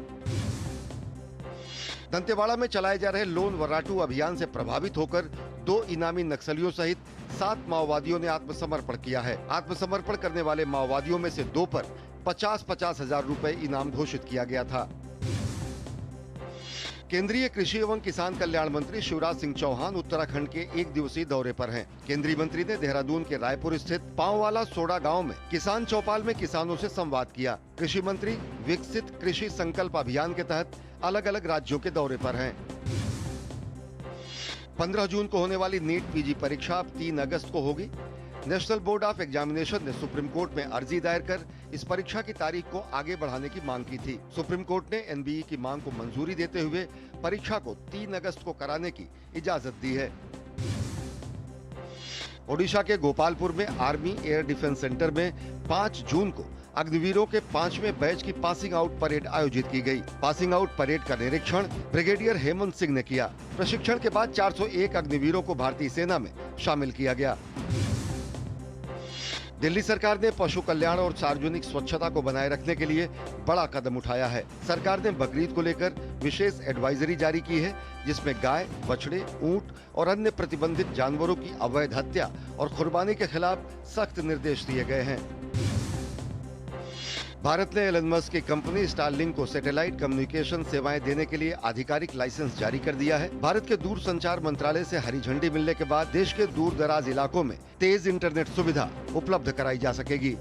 दंतेवाड़ा में चलाए जा रहे लोन वर्राटू अभियान से प्रभावित होकर 2 इनामी नक्सलियों सहित 7 माओवादियों ने आत्मसमर्पण किया है। आत्मसमर्पण करने वाले माओवादियों में से 2 पर 50-50 हजार रुपए इनाम घोषित किया गया था। केंद्रीय कृषि एवं किसान कल्याण मंत्री शिवराज सिंह चौहान उत्तराखंड के 1 दिवसीय दौरे पर हैं। केंद्रीय मंत्री ने देहरादून के रायपुर स्थित पांववाला सोडा गांव में किसान चौपाल में किसानों से संवाद किया। कृषि मंत्री विकसित कृषि संकल्प अभियान के तहत अलग अलग राज्यों के दौरे पर हैं। 15 जून को होने वाली नीट पीजी परीक्षा अब 3 अगस्त को होगी। नेशनल बोर्ड ऑफ एग्जामिनेशन ने सुप्रीम कोर्ट में अर्जी दायर कर इस परीक्षा की तारीख को आगे बढ़ाने की मांग की थी। सुप्रीम कोर्ट ने एनबीई की मांग को मंजूरी देते हुए परीक्षा को 3 अगस्त को कराने की इजाजत दी है। ओडिशा के गोपालपुर में आर्मी एयर डिफेंस सेंटर में 5 जून को अग्निवीरों के 5वें बैच की पासिंग आउट परेड आयोजित की गई। पासिंग आउट परेड का निरीक्षण ब्रिगेडियर हेमंत सिंह ने किया। प्रशिक्षण के बाद 401 अग्निवीरों को भारतीय सेना में शामिल किया गया। दिल्ली सरकार ने पशु कल्याण और सार्वजनिक स्वच्छता को बनाए रखने के लिए बड़ा कदम उठाया है। सरकार ने बकरीद को लेकर विशेष एडवाइजरी जारी की है, जिसमें गाय, बछड़े, ऊंट और अन्य प्रतिबंधित जानवरों की अवैध हत्या और कुर्बानी के खिलाफ सख्त निर्देश दिए गए हैं। भारत ने एलन मस्क की कंपनी स्टारलिंक को सैटेलाइट कम्युनिकेशन सेवाएं देने के लिए आधिकारिक लाइसेंस जारी कर दिया है। भारत के दूरसंचार मंत्रालय से हरी झंडी मिलने के बाद देश के दूर दराज इलाकों में तेज इंटरनेट सुविधा उपलब्ध कराई जा सकेगी।